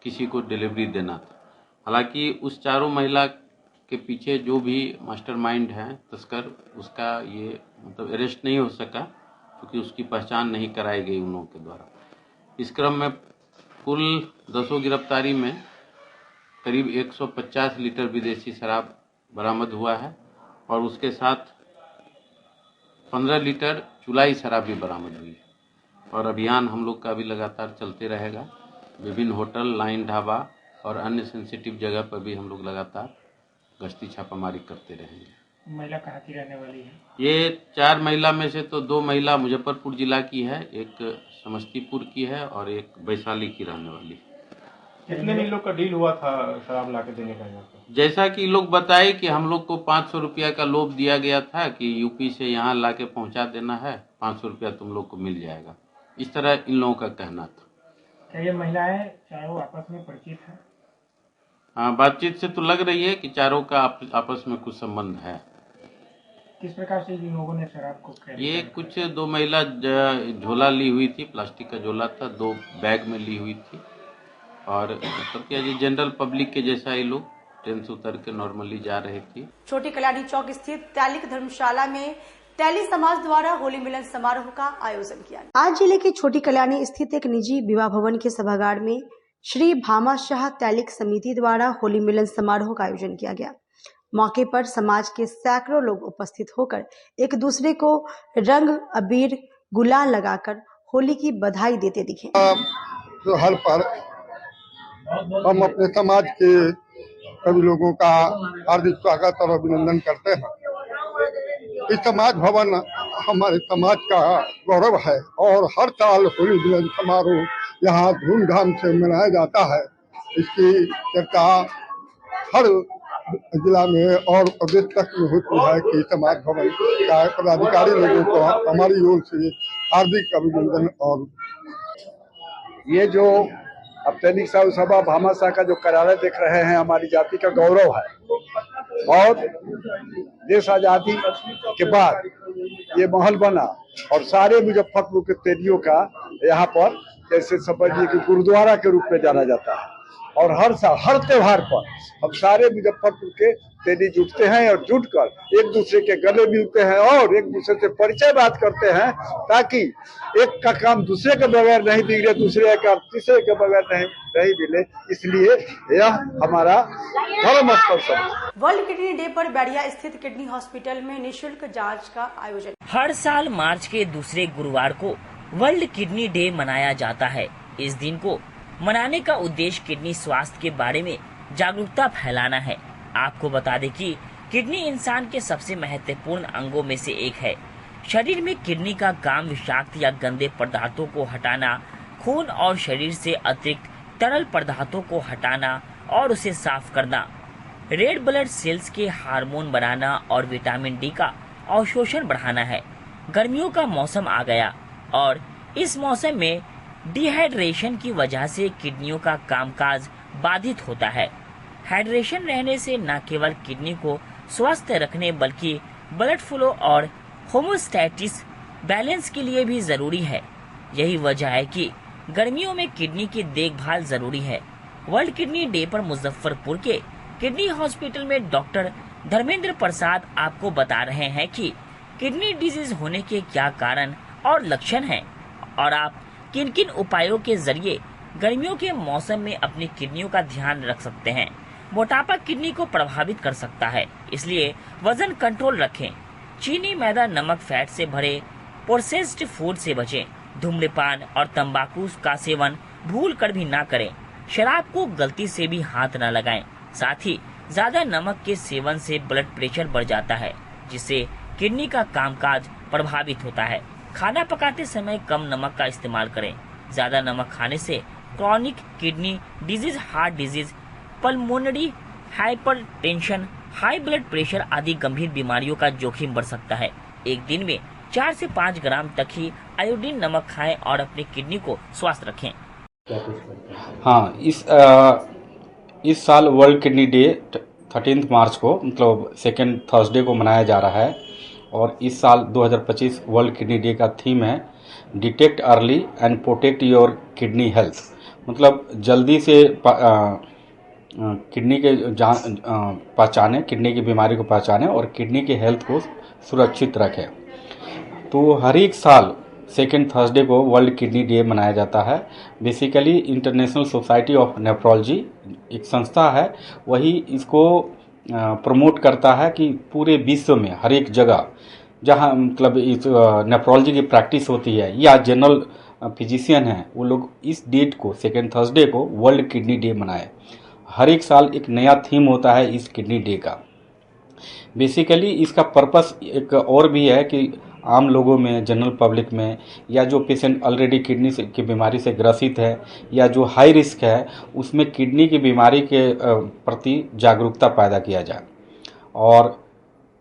किसी को डिलीवरी देना था। हालांकि उस चारों महिला के पीछे जो भी मास्टरमाइंड है तस्कर, उसका ये मतलब अरेस्ट नहीं हो सका क्योंकि उसकी पहचान नहीं कराई गई उन लोगों के द्वारा। इस क्रम में कुल 10 गिरफ्तारी में करीब 150 लीटर विदेशी शराब बरामद हुआ है और उसके साथ 15 लीटर चुलाई शराब भी बरामद हुई है। और अभियान हम लोग का भी लगातार चलते रहेगा। विभिन्न होटल, लाइन ढाबा और अन्य सेंसिटिव जगह पर भी हम लोग लगातार गश्ती छापामारी करते रहेंगे। महिला कहाँ की रहने वाली है? ये 4 महिला में से तो 2 महिला मुजफ्फरपुर जिला की है, एक समस्तीपुर की है और एक वैशाली की रहने वाली है। कितने इन लोग का डील हुआ था शराब ला के देने का? जैसा कि लोग बताए कि हम लोग को 500 रुपया का लोभ दिया गया था कि यूपी से यहाँ ला के पहुँचा देना है, 500 रुपया तुम लोग को मिल जाएगा, इस तरह इन लोगों का कहना था। क्या ये महिलाएं चारों आपस में परिचित है? हाँ, बातचीत से तो लग रही है कि चारों का आपस में कुछ संबंध है। किस प्रकार से इन लोगों ने शराब को ये कुछ 2 महिला झोला ली हुई थी, प्लास्टिक का झोला था, 2 बैग में ली हुई थी और मतलब क्या जी जनरल पब्लिक के जैसा ये लोग ट्रेन से उतर के नॉर्मली जा रहे थे। छोटी कल्याणी चौक स्थित तैलिक धर्मशाला में तैली समाज द्वारा होली मिलन समारोह का आयोजन किया। आज जिले की छोटी कल्याणी स्थित एक निजी विवाह भवन के सभागार में श्री भामा शाह तैलिक समिति द्वारा होली मिलन समारोह का आयोजन किया गया। मौके पर समाज के सैकड़ों लोग उपस्थित होकर एक दूसरे को रंग अबीर गुलाल लगाकर होली की बधाई देते दिखे। त्योहार पर हम अपने समाज के सभी लोगों का हार्दिक स्वागत और अभिनंदन करते हैं। इस समाज भवन हमारे समाज का गौरव है और हर साल होली मिलन समारोह यहाँ धूमधाम से मनाया जाता है। इसकी चर्चा हर जिला में और प्रदेश तक में होती है कि समाज भवन का पदाधिकारी लोगों को हमारी ओर से हार्दिक अभिनंदन। और ये जो अब तैलिक साहु सभा भामा शाह का जो कार्यालय देख रहे हैं हमारी जाति का गौरव है और देश आजादी के बाद ये महल बना और सारे मुजफ्फरपुर के तेलियों का यहाँ पर जैसे समझिए कि गुरुद्वारा के रूप में जाना जाता है और हर साल हर त्योहार पर हम सारे मुजफ्फरपुर के तेली जुटते हैं और जुटकर एक दूसरे के गले मिलते हैं और एक दूसरे से परिचय बात करते हैं ताकि एक का काम दूसरे के बगैर नहीं बिगड़े, दूसरे का तीसरे के बगैर नहीं मिले। इसलिए यह हमारा धर्म स्थल है। वर्ल्ड किडनी डे पर बैरिया स्थित किडनी हॉस्पिटल में निःशुल्क जांच का आयोजन। हर साल मार्च के दूसरे गुरुवार को वर्ल्ड किडनी डे मनाया जाता है। इस दिन को मनाने का उद्देश्य किडनी स्वास्थ्य के बारे में जागरूकता फैलाना है। आपको बता दें कि किडनी इंसान के सबसे महत्वपूर्ण अंगों में से एक है। शरीर में किडनी का काम विषाक्त या गंदे पदार्थों को हटाना, खून और शरीर से अतिरिक्त तरल पदार्थों को हटाना और उसे साफ करना, रेड ब्लड सेल्स के हार्मोन बनाना और विटामिन डी का अवशोषण बढ़ाना है। गर्मियों का मौसम आ गया और इस मौसम में डिहाइड्रेशन की वजह से किडनियों का कामकाज बाधित होता है। हाइड्रेशन रहने से न केवल किडनी को स्वस्थ रखने बल्कि ब्लड फ्लो और होमोस्टैटिस बैलेंस के लिए भी जरूरी है। यही वजह है कि गर्मियों में किडनी की देखभाल जरूरी है। वर्ल्ड किडनी डे पर मुजफ्फरपुर के किडनी हॉस्पिटल में डॉक्टर धर्मेंद्र प्रसाद आपको बता रहे हैं कि किडनी डिजीज होने के क्या कारण और लक्षण हैं और आप किन किन उपायों के जरिए गर्मियों के मौसम में अपनी किडनियों का ध्यान रख सकते हैं। मोटापा किडनी को प्रभावित कर सकता है, इसलिए वजन कंट्रोल रखें। चीनी, मैदा, नमक, फैट से भरे प्रोसेस्ड फूड से बचें। धूम्रपान और तंबाकू का सेवन भूल कर भी ना करें। शराब को गलती से भी हाथ न लगाएं। साथ ही ज्यादा नमक के सेवन से ब्लड प्रेशर बढ़ जाता है, जिससे किडनी का कामकाज प्रभावित होता है। खाना पकाते समय कम नमक का इस्तेमाल करें। ज्यादा नमक खाने से chronic kidney disease, heart disease, pulmonary hypertension, high blood pressure आदि गंभीर बीमारियों का जोखिम बढ़ सकता है। एक दिन में 4 से 5 ग्राम तक ही आयोडीन नमक खाएं और अपनी किडनी को स्वस्थ रखें। हाँ, इस साल वर्ल्ड किडनी डे 13 मार्च को मतलब सेकेंड थर्सडे को मनाया जा रहा है और इस साल 2025 वर्ल्ड किडनी डे का थीम है detect early and protect your kidney health. मतलब जल्दी से किडनी के पहचाने, किडनी की बीमारी को पहचाने और किडनी के हेल्थ को सुरक्षित रखें। तो हर एक साल सेकेंड थर्सडे को वर्ल्ड किडनी डे मनाया जाता है। Basically international society of nephrology एक संस्था है, वही इसको प्रमोट करता है कि पूरे विश्व में हर एक जगह जहाँ मतलब इस नेफ्रोलॉजी की प्रैक्टिस होती है या जनरल फिजिशियन हैं, वो लोग इस डेट को सेकेंड थर्सडे को वर्ल्ड किडनी डे मनाए। हर एक साल एक नया थीम होता है इस किडनी डे का। बेसिकली इसका पर्पस एक और भी है कि आम लोगों में, जनरल पब्लिक में, या जो पेशेंट ऑलरेडी किडनी की बीमारी से ग्रसित है या जो हाई रिस्क है, उसमें किडनी की बीमारी के प्रति जागरूकता पैदा किया जाए। और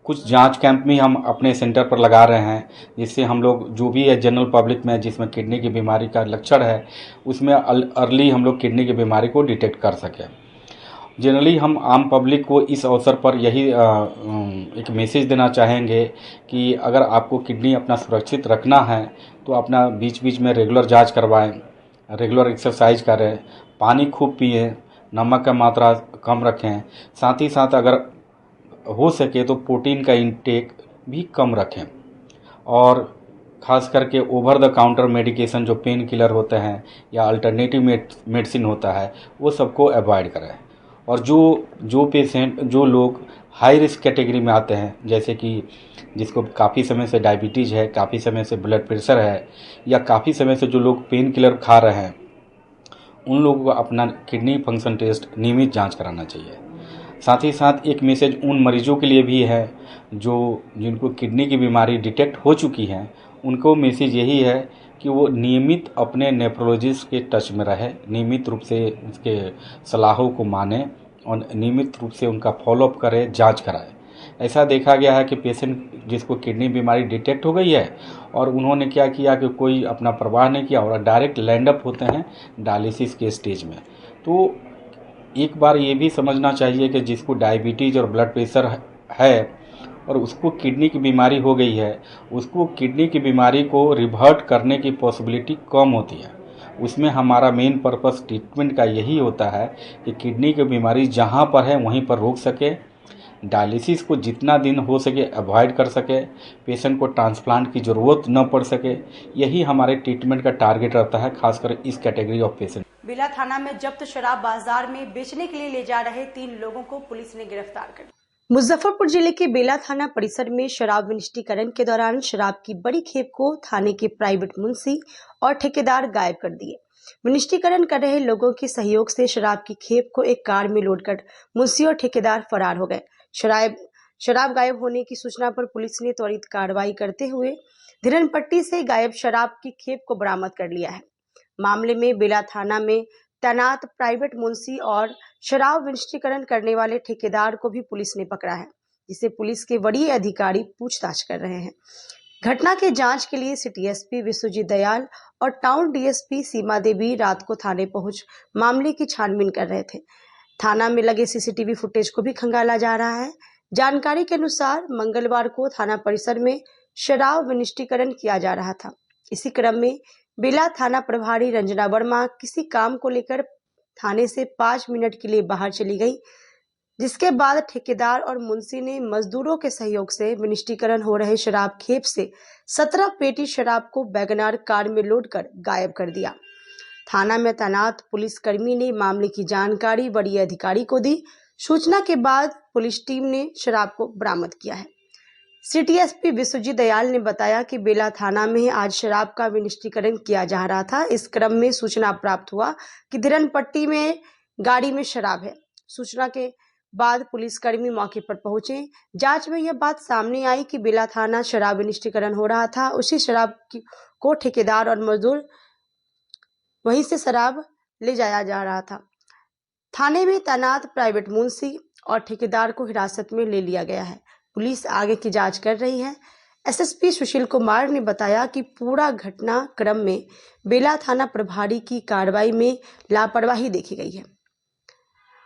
कुछ जांच कैंप भी हम अपने सेंटर पर लगा रहे हैं, जिससे हम लोग जो भी है जनरल पब्लिक में जिसमें किडनी की बीमारी का लक्षण है, उसमें अर्ली हम लोग किडनी की बीमारी को डिटेक्ट कर सकें। जनरली हम आम पब्लिक को इस अवसर पर यही एक मैसेज देना चाहेंगे कि अगर आपको किडनी अपना सुरक्षित रखना है तो अपना बीच बीच में रेगुलर जांच करवाएं, रेगुलर एक्सरसाइज करें, पानी खूब पिएं, नमक का मात्रा कम रखें, साथ ही साथ अगर हो सके तो प्रोटीन का इंटेक भी कम रखें और ख़ास करके ओवर द काउंटर मेडिकेशन जो पेन किलर होते हैं या अल्टरनेटिव मेडिसिन होता है वो सबको अवॉइड करें। और जो पेशेंट जो लोग हाई रिस्क कैटेगरी में आते हैं, जैसे कि जिसको काफ़ी समय से डायबिटीज़ है, काफ़ी समय से ब्लड प्रेशर है या काफ़ी समय से जो लोग पेन किलर खा रहे हैं, उन लोगों को अपना किडनी फंक्शन टेस्ट नियमित जांच कराना चाहिए। साथ ही साथ एक मैसेज उन मरीजों के लिए भी है जिनको किडनी की बीमारी डिटेक्ट हो चुकी है, उनको मैसेज यही है कि वो नियमित अपने नेफ्रोलॉजिस्ट के टच में रहे, नियमित रूप से उसके सलाहों को माने और नियमित रूप से उनका फॉलोअप करे, जांच कराए। ऐसा देखा गया है कि पेशेंट जिसको किडनी बीमारी डिटेक्ट हो गई है और उन्होंने क्या किया कि कोई अपना परवाह नहीं किया और डायरेक्ट लैंड अप होते हैं डायलिसिस के स्टेज में। तो एक बार ये भी समझना चाहिए कि जिसको डायबिटीज़ और ब्लड प्रेशर है और उसको किडनी की बीमारी हो गई है, उसको किडनी की बीमारी को रिवर्ट करने की पॉसिबिलिटी कम होती है। उसमें हमारा मेन पर्पस ट्रीटमेंट का यही होता है कि किडनी की बीमारी जहाँ पर है वहीं पर रोक सके, डायलिसिस को जितना दिन हो सके अवॉइड कर सके, पेशेंट को ट्रांसप्लांट की ज़रूरत न पड़ सके। यही हमारे ट्रीटमेंट का टारगेट रहता है, खासकर इस कैटेगरी ऑफ पेशेंट। बेला थाना में जब्त शराब बाजार में बेचने के लिए ले जा रहे 3 लोगों को पुलिस ने गिरफ्तार कर लिया। मुजफ्फरपुर जिले के बेला थाना परिसर में शराब विनिष्टीकरण के दौरान शराब की बड़ी खेप को थाने के प्राइवेट मुंशी और ठेकेदार गायब कर दिए। विनिष्टीकरण कर रहे लोगों के सहयोग से शराब की खेप को एक कार में लोडकर मुंशी और ठेकेदार फरार हो गए। शराब गायब होने की सूचना पर पुलिस ने त्वरित कार्रवाई करते हुए धीरनपट्टी से गायब शराब की खेप को बरामद कर लिया है। मामले में बेला थाना में तैनात प्राइवेट मुंशी और शराब विनिष्टीकरण करने वाले ठेकेदार को भी पुलिस ने पकड़ा है, जिसे पुलिस के वरीय अधिकारी पूछताछ कर रहे हैं। घटना के जांच के लिए सिटी एसपी विश्वजीत दयाल और टाउन डीएसपी सीमा देवी रात को थाने पहुंच मामले की छानबीन कर रहे थे। थाना में लगे सीसीटीवी फुटेज को भी खंगाला जा रहा है। जानकारी के अनुसार मंगलवार को थाना परिसर में शराब विनिष्टीकरण किया जा रहा था। इसी क्रम में बेला थाना प्रभारी रंजना वर्मा किसी काम को लेकर थाने से 5 मिनट के लिए बाहर चली गई, जिसके बाद ठेकेदार और मुंशी ने मजदूरों के सहयोग से विनिष्टीकरण हो रहे शराब खेप से 17 पेटी शराब को वैगनार कार में लोड कर गायब कर दिया। थाना में तैनात पुलिसकर्मी ने मामले की जानकारी वरीय अधिकारी को दी। सूचना के बाद पुलिस टीम ने शराब को बरामद किया है। सिटी एसपी विश्वजीत दयाल ने बताया कि बेला थाना में आज शराब का विनिष्टीकरण किया जा रहा था। इस क्रम में सूचना प्राप्त हुआ कि धीरनपट्टी में गाड़ी में शराब है। सूचना के बाद पुलिसकर्मी मौके पर पहुंचे। जांच में यह बात सामने आई कि बेला थाना शराब विनिष्टीकरण हो रहा था। उसी शराब को ठेकेदार और मजदूर वहीं से शराब ले जाया जा रहा था। थाने में तैनात प्राइवेट मुंशी और ठेकेदार को हिरासत में ले लिया गया है। पुलिस आगे की जांच कर रही है। एसएसपी सुशील कुमार ने बताया कि पूरा घटना क्रम में बेला थाना प्रभारी की कार्रवाई में लापरवाही देखी गई है।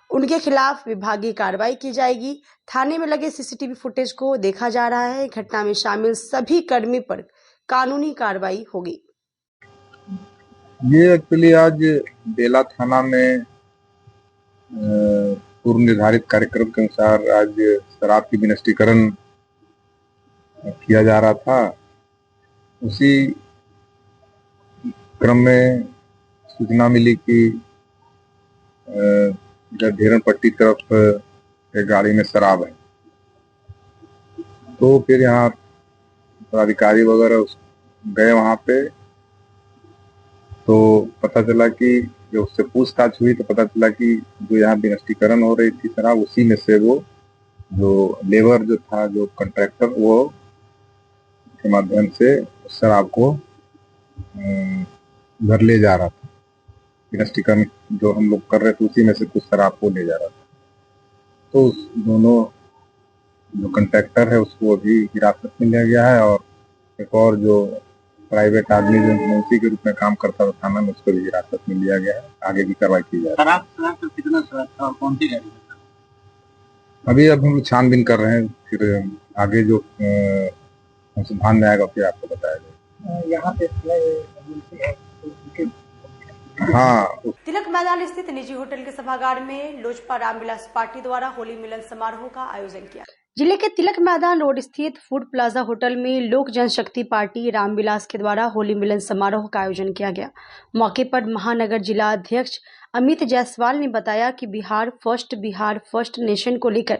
उनके खिलाफ विभागीय कार्रवाई की जाएगी। थाने में लगे सीसीटीवी फुटेज को देखा जा रहा है। घटना में शामिल सभी कर्मी पर कानूनी कार्रवाई होगी। ये एक्चुअली आज बेला थाना में पूर्व निर्धारित कार्यक्रम के अनुसार आज शराब की विनिष्टीकरण किया जा रहा था। उसी क्रम में सूचना मिली कि धीरनपट्टी तरफ एक गाड़ी में शराब है, तो फिर यहाँ पदाधिकारी वगैरह गए वहाँ पे, तो पता चला कि जब उससे पूछताछ हुई तो पता चला कि जो यहाँ विनिष्टीकरण हो रही थी शराब, उसी में से वो जो लेबर जो था, जो कॉन्ट्रैक्टर, वो के माध्यम से शराब को घर ले जा रहा था। विनिष्टीकरण जो हम लोग कर रहे थे उसी में से कुछ शराब को ले जा रहा था। तो उस दोनों जो कॉन्ट्रैक्टर है उसको अभी हिरासत में लिया गया है और एक और जो प्राइवेट आदमी जो मुंशी के रूप में काम करता था थाना में, उसको भी हिरासत में लिया गया है। आगे भी कार्रवाई की जा रही है। कितना शराब था और कौन सी गाड़ी में था? अभी अब हम छानबीन कर रहे हैं, फिर आगे जो हमसे ध्यान में आएगा फिर आपको बताया जाएगा। यहाँ पे हाँ, तिलक मैदान स्थित निजी होटल के सभागार में लोजपा रामविलास पार्टी द्वारा होली मिलन समारोह का आयोजन किया। जिले के तिलक मैदान रोड स्थित फूड प्लाजा होटल में लोक जनशक्ति पार्टी रामविलास के द्वारा होली मिलन समारोह का आयोजन किया गया। मौके पर महानगर जिला अध्यक्ष अमित जायसवाल ने बताया कि बिहार फर्स्ट नेशन को लेकर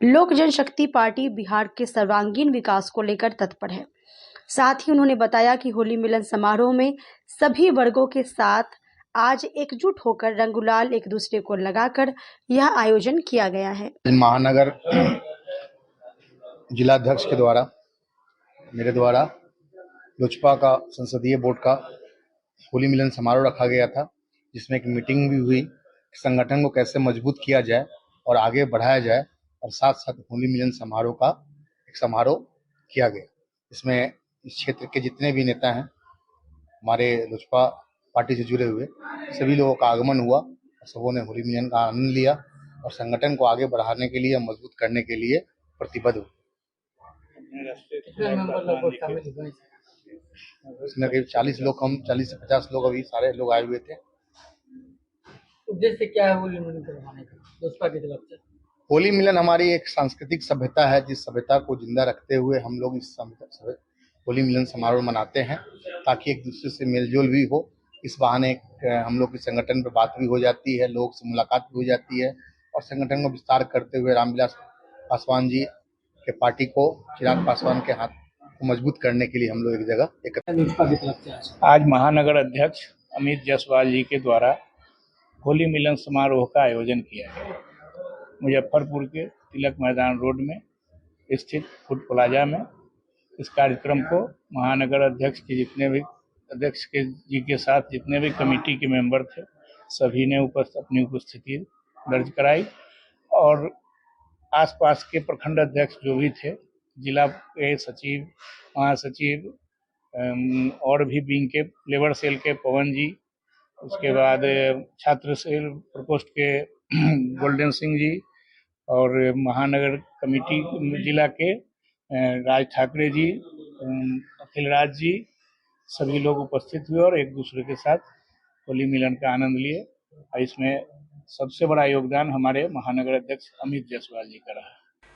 लोक जनशक्ति पार्टी बिहार के सर्वांगीण विकास को लेकर तत्पर है। साथ ही उन्होंने बताया कि होली मिलन समारोह में सभी वर्गों के साथ आज एकजुट होकर रंग गुलाल एक दूसरे को लगाकर यह आयोजन किया गया है। महानगर जिलाध्यक्ष के द्वारा मेरे द्वारा लोजपा का संसदीय बोर्ड का होली मिलन समारोह रखा गया था, जिसमें एक मीटिंग भी हुई कि संगठन को कैसे मजबूत किया जाए और आगे बढ़ाया जाए, और साथ साथ होली मिलन समारोह का एक समारोह किया गया। इसमें इस क्षेत्र के जितने भी नेता हैं हमारे लोजपा पार्टी से जुड़े हुए, सभी लोगों का आगमन हुआ और सबों ने होली मिलन का आनंद लिया और संगठन को आगे बढ़ाने के लिए, मजबूत करने के लिए प्रतिबद्ध हुए। इसमें करीब 40 से 50 लोग अभी सारे लोग आए हुए थे। उद्देश्य क्या है होली मिलन करवाने का लोजपा की तरफ से? होली मिलन हमारी एक सांस्कृतिक सभ्यता है, जिस सभ्यता को जिंदा रखते हुए हम लोग इस होली मिलन समारोह मनाते हैं, ताकि एक दूसरे से मेलजोल भी हो। इस बहाने हम लोग के संगठन पर बात भी हो जाती है, लोग से मुलाकात भी हो जाती है, और संगठन को विस्तार करते हुए रामविलास पासवान जी के पार्टी को, चिराग पासवान के हाथ को मजबूत करने के लिए हम लोग एक जगह एकत्र। आज महानगर अध्यक्ष अमित जायसवाल जी के द्वारा होली मिलन समारोह का आयोजन किया गया मुजफ्फरपुर के तिलक मैदान रोड में स्थित फूड प्लाजा में। इस कार्यक्रम को महानगर अध्यक्ष के जितने भी अध्यक्ष के जी के साथ जितने भी कमेटी के मेंबर थे, सभी ने अपनी उपस्थिति दर्ज कराई, और आसपास के प्रखंड अध्यक्ष जो भी थे, जिला के सचिव, महासचिव और भी विंग के लेबर सेल के पवन जी, उसके बाद छात्र सेल प्रकोष्ठ के गोल्डन सिंह जी, और महानगर कमेटी जिला के राज ठाकरे जी, अखिल राज जी, सभी लोग उपस्थित हुए और एक दूसरे के साथ होली मिलन का आनंद लिए। इसमें सबसे बड़ा योगदान हमारे महानगर अध्यक्ष अमित जायसवाल जी का रहा।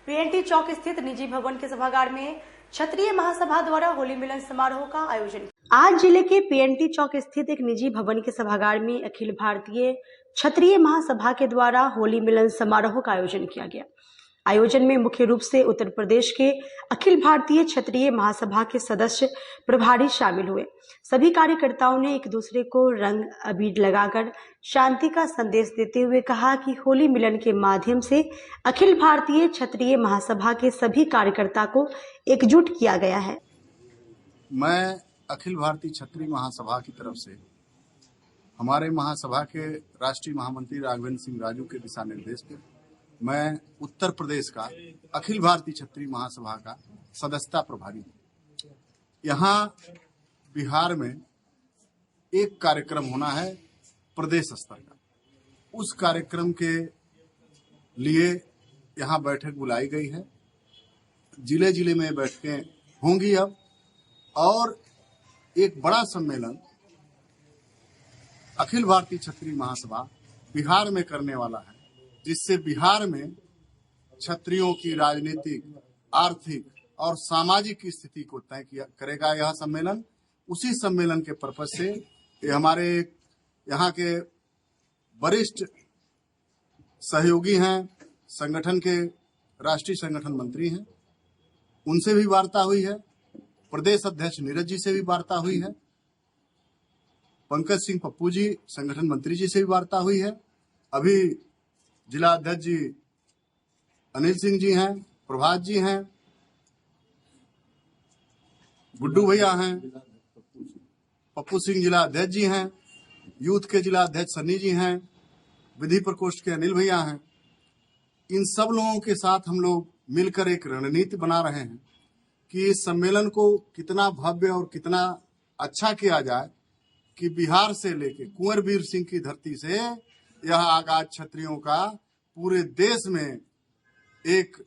पीएनटी चौक स्थित निजी भवन के सभागार में क्षत्रिय महासभा द्वारा होली मिलन समारोह का आयोजन। आज जिले के पीएनटी चौक स्थित एक निजी भवन के सभागार में अखिल भारतीय क्षत्रिय महासभा के द्वारा होली मिलन समारोह का आयोजन किया गया। आयोजन में मुख्य रूप से उत्तर प्रदेश के अखिल भारतीय क्षत्रिय महासभा के सदस्य प्रभारी शामिल हुए। सभी कार्यकर्ताओं ने एक दूसरे को रंग अबीर लगाकर शांति का संदेश देते हुए कहा कि होली मिलन के माध्यम से अखिल भारतीय क्षत्रिय महासभा के सभी कार्यकर्ता को एकजुट किया गया है। मैं अखिल भारतीय क्षत्रिय महासभा की तरफ से हमारे महासभा के राष्ट्रीय महामंत्री राघवेंद्र सिंह राजू के दिशा निर्देश पर मैं उत्तर प्रदेश का अखिल भारतीय क्षत्रिय महासभा का सदस्यता प्रभारी हूँ। यहाँ बिहार में एक कार्यक्रम होना है प्रदेश स्तर का, उस कार्यक्रम के लिए यहाँ बैठक बुलाई गई है। जिले जिले में बैठकें होंगी अब, और एक बड़ा सम्मेलन अखिल भारतीय क्षत्रिय महासभा बिहार में करने वाला है, जिससे बिहार में क्षत्रियों की राजनीतिक, आर्थिक और सामाजिक स्थिति को तय करेगा यह सम्मेलन। उसी सम्मेलन के पर्पज से ये हमारे यहाँ के वरिष्ठ सहयोगी हैं, संगठन के राष्ट्रीय संगठन मंत्री हैं, उनसे भी वार्ता हुई है। प्रदेश अध्यक्ष नीरज जी से भी वार्ता हुई है। पंकज सिंह पप्पू जी संगठन मंत्री जी से भी वार्ता हुई है। अभी जिला अध्यक्ष जी अनिल सिंह जी हैं, प्रभात जी हैं, गुड्डू भैया हैं, पप्पू सिंह जिला अध्यक्ष जी हैं, यूथ के जिला अध्यक्ष सन्नी जी हैं, विधि प्रकोष्ठ के अनिल भैया हैं। इन सब लोगों के साथ हम लोग मिलकर एक रणनीति बना रहे हैं कि इस सम्मेलन को कितना भव्य और कितना अच्छा किया जाए कि बिहार से लेके कुंवर वीर सिंह की धरती से यह आगाज क्षत्रियों का पूरे देश में एक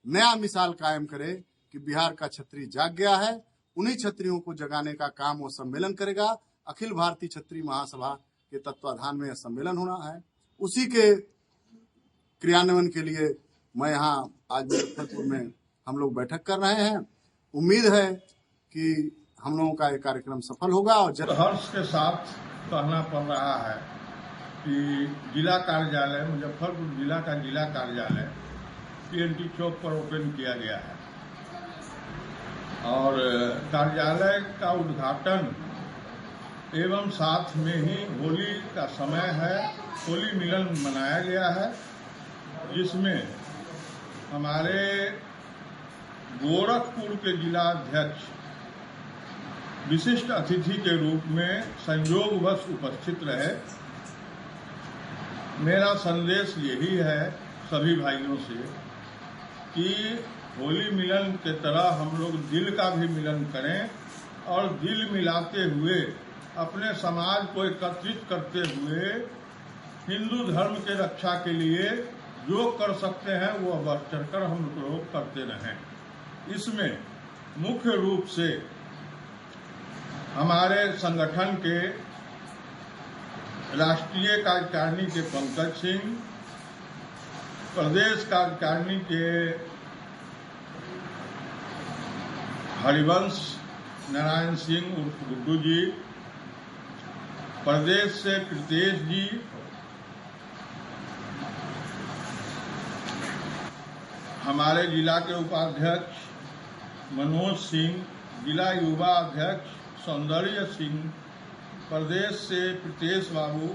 नया मिसाल कायम करे कि बिहार का क्षत्रिय जाग गया है। उन्हीं क्षत्रियों को जगाने का काम वो सम्मेलन करेगा। अखिल भारतीय क्षत्रिय महासभा के तत्वाधान में यह सम्मेलन होना है। उसी के क्रियान्वयन के लिए मैं यहाँ आज मुजफ्फरपुर में हम लोग बैठक कर रहे हैं। उम्मीद है कि हम लोगों का ये कार्यक्रम सफल होगा। और हर्ष के साथ कहना पड़ रहा है कि जिला कार्यालय मुजफ्फरपुर जिला का जिला कार्यालय PNT चौक पर ओपन किया गया है और कार्यालय का उद्घाटन एवं साथ में ही होली का समय है, होली मिलन मनाया गया है, जिसमें हमारे गोरखपुर के जिला अध्यक्ष विशिष्ट अतिथि के रूप में संयोगवश उपस्थित रहे। मेरा संदेश यही है सभी भाइयों से कि होली मिलन के तरह हम लोग दिल का भी मिलन करें और दिल मिलाते हुए अपने समाज को एकत्रित करते हुए हिंदू धर्म के रक्षा के लिए जो कर सकते हैं वो बढ़ चढ़कर हम लोग करते रहें। इसमें मुख्य रूप से हमारे संगठन के राष्ट्रीय कार्यकारिणी के पंकज सिंह, प्रदेश कार्यकारिणी के हरिवंश नारायण सिंह उर्फ गुड्डू जी, प्रदेश से प्रीतेश जी, हमारे जिला के उपाध्यक्ष मनोज सिंह, जिला युवा अध्यक्ष सौंदर्य सिंह, प्रदेश से प्रीतेश बाबू,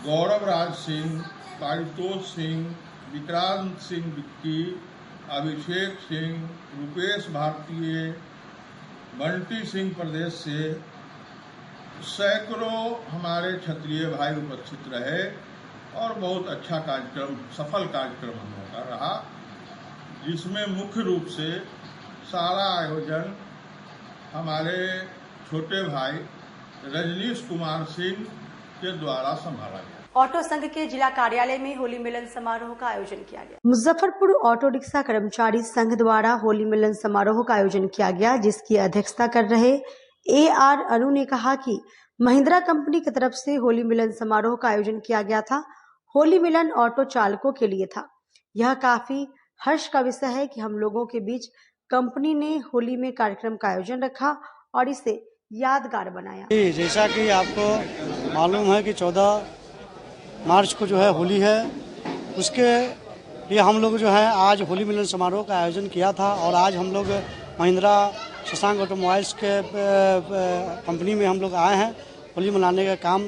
गौरव राज सिंह, पारितोष सिंह, विक्रांत सिंह विक्की, अभिषेक सिंह, रुपेश भारतीय, बंटी सिंह प्रदेश से सैकड़ों हमारे क्षत्रिय भाई उपस्थित रहे और बहुत अच्छा कार्यक्रम, सफल कार्यक्रम हम लोगों का रहा, जिसमें मुख्य रूप से सारा आयोजन हमारे छोटे भाई रजनीश कुमार सिंह के द्वारा संभाला गया। ऑटो संघ के जिला कार्यालय में होली मिलन समारोह का आयोजन किया गया। मुजफ्फरपुर ऑटो रिक्शा कर्मचारी संघ द्वारा होली मिलन समारोह का आयोजन किया गया, जिसकी अध्यक्षता कर रहे AR अनु ने कहा कि महिंद्रा कंपनी की तरफ से होली मिलन समारोह का आयोजन किया गया था। होली मिलन ऑटो चालकों के लिए था। यह काफी हर्ष का विषय है कि हम लोगों के बीच कंपनी ने होली में कार्यक्रम का आयोजन रखा और इसे यादगार बनाया। जैसा कि आपको मालूम है कि 14 मार्च को जो है होली है, उसके लिए हम लोग जो है आज होली मिलन समारोह का आयोजन किया था और आज हम लोग महिंद्रा शशांक ऑटोमोबाइल्स के कंपनी में हम लोग आए हैं। होली मनाने का काम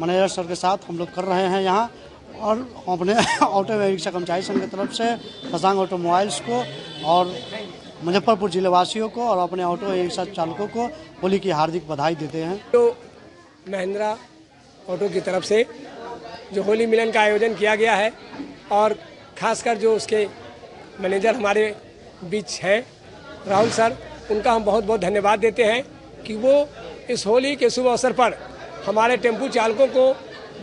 मैनेजर सर के साथ हम लोग कर रहे हैं यहाँ, और अपने ऑटो रिक्शा कर्मचारी संघ की तरफ से शशांक ऑटोमोबाइल्स को और मुजफ्फरपुर जिले वासियों को और अपने ऑटो रिक्शा चालकों को होली की हार्दिक बधाई देते हैं। तो महिंद्रा ऑटो की तरफ से जो होली मिलन का आयोजन किया गया है और खासकर जो उसके मैनेजर हमारे बीच हैं राहुल सर, उनका हम बहुत बहुत धन्यवाद देते हैं कि वो इस होली के शुभ अवसर पर हमारे टेम्पू चालकों को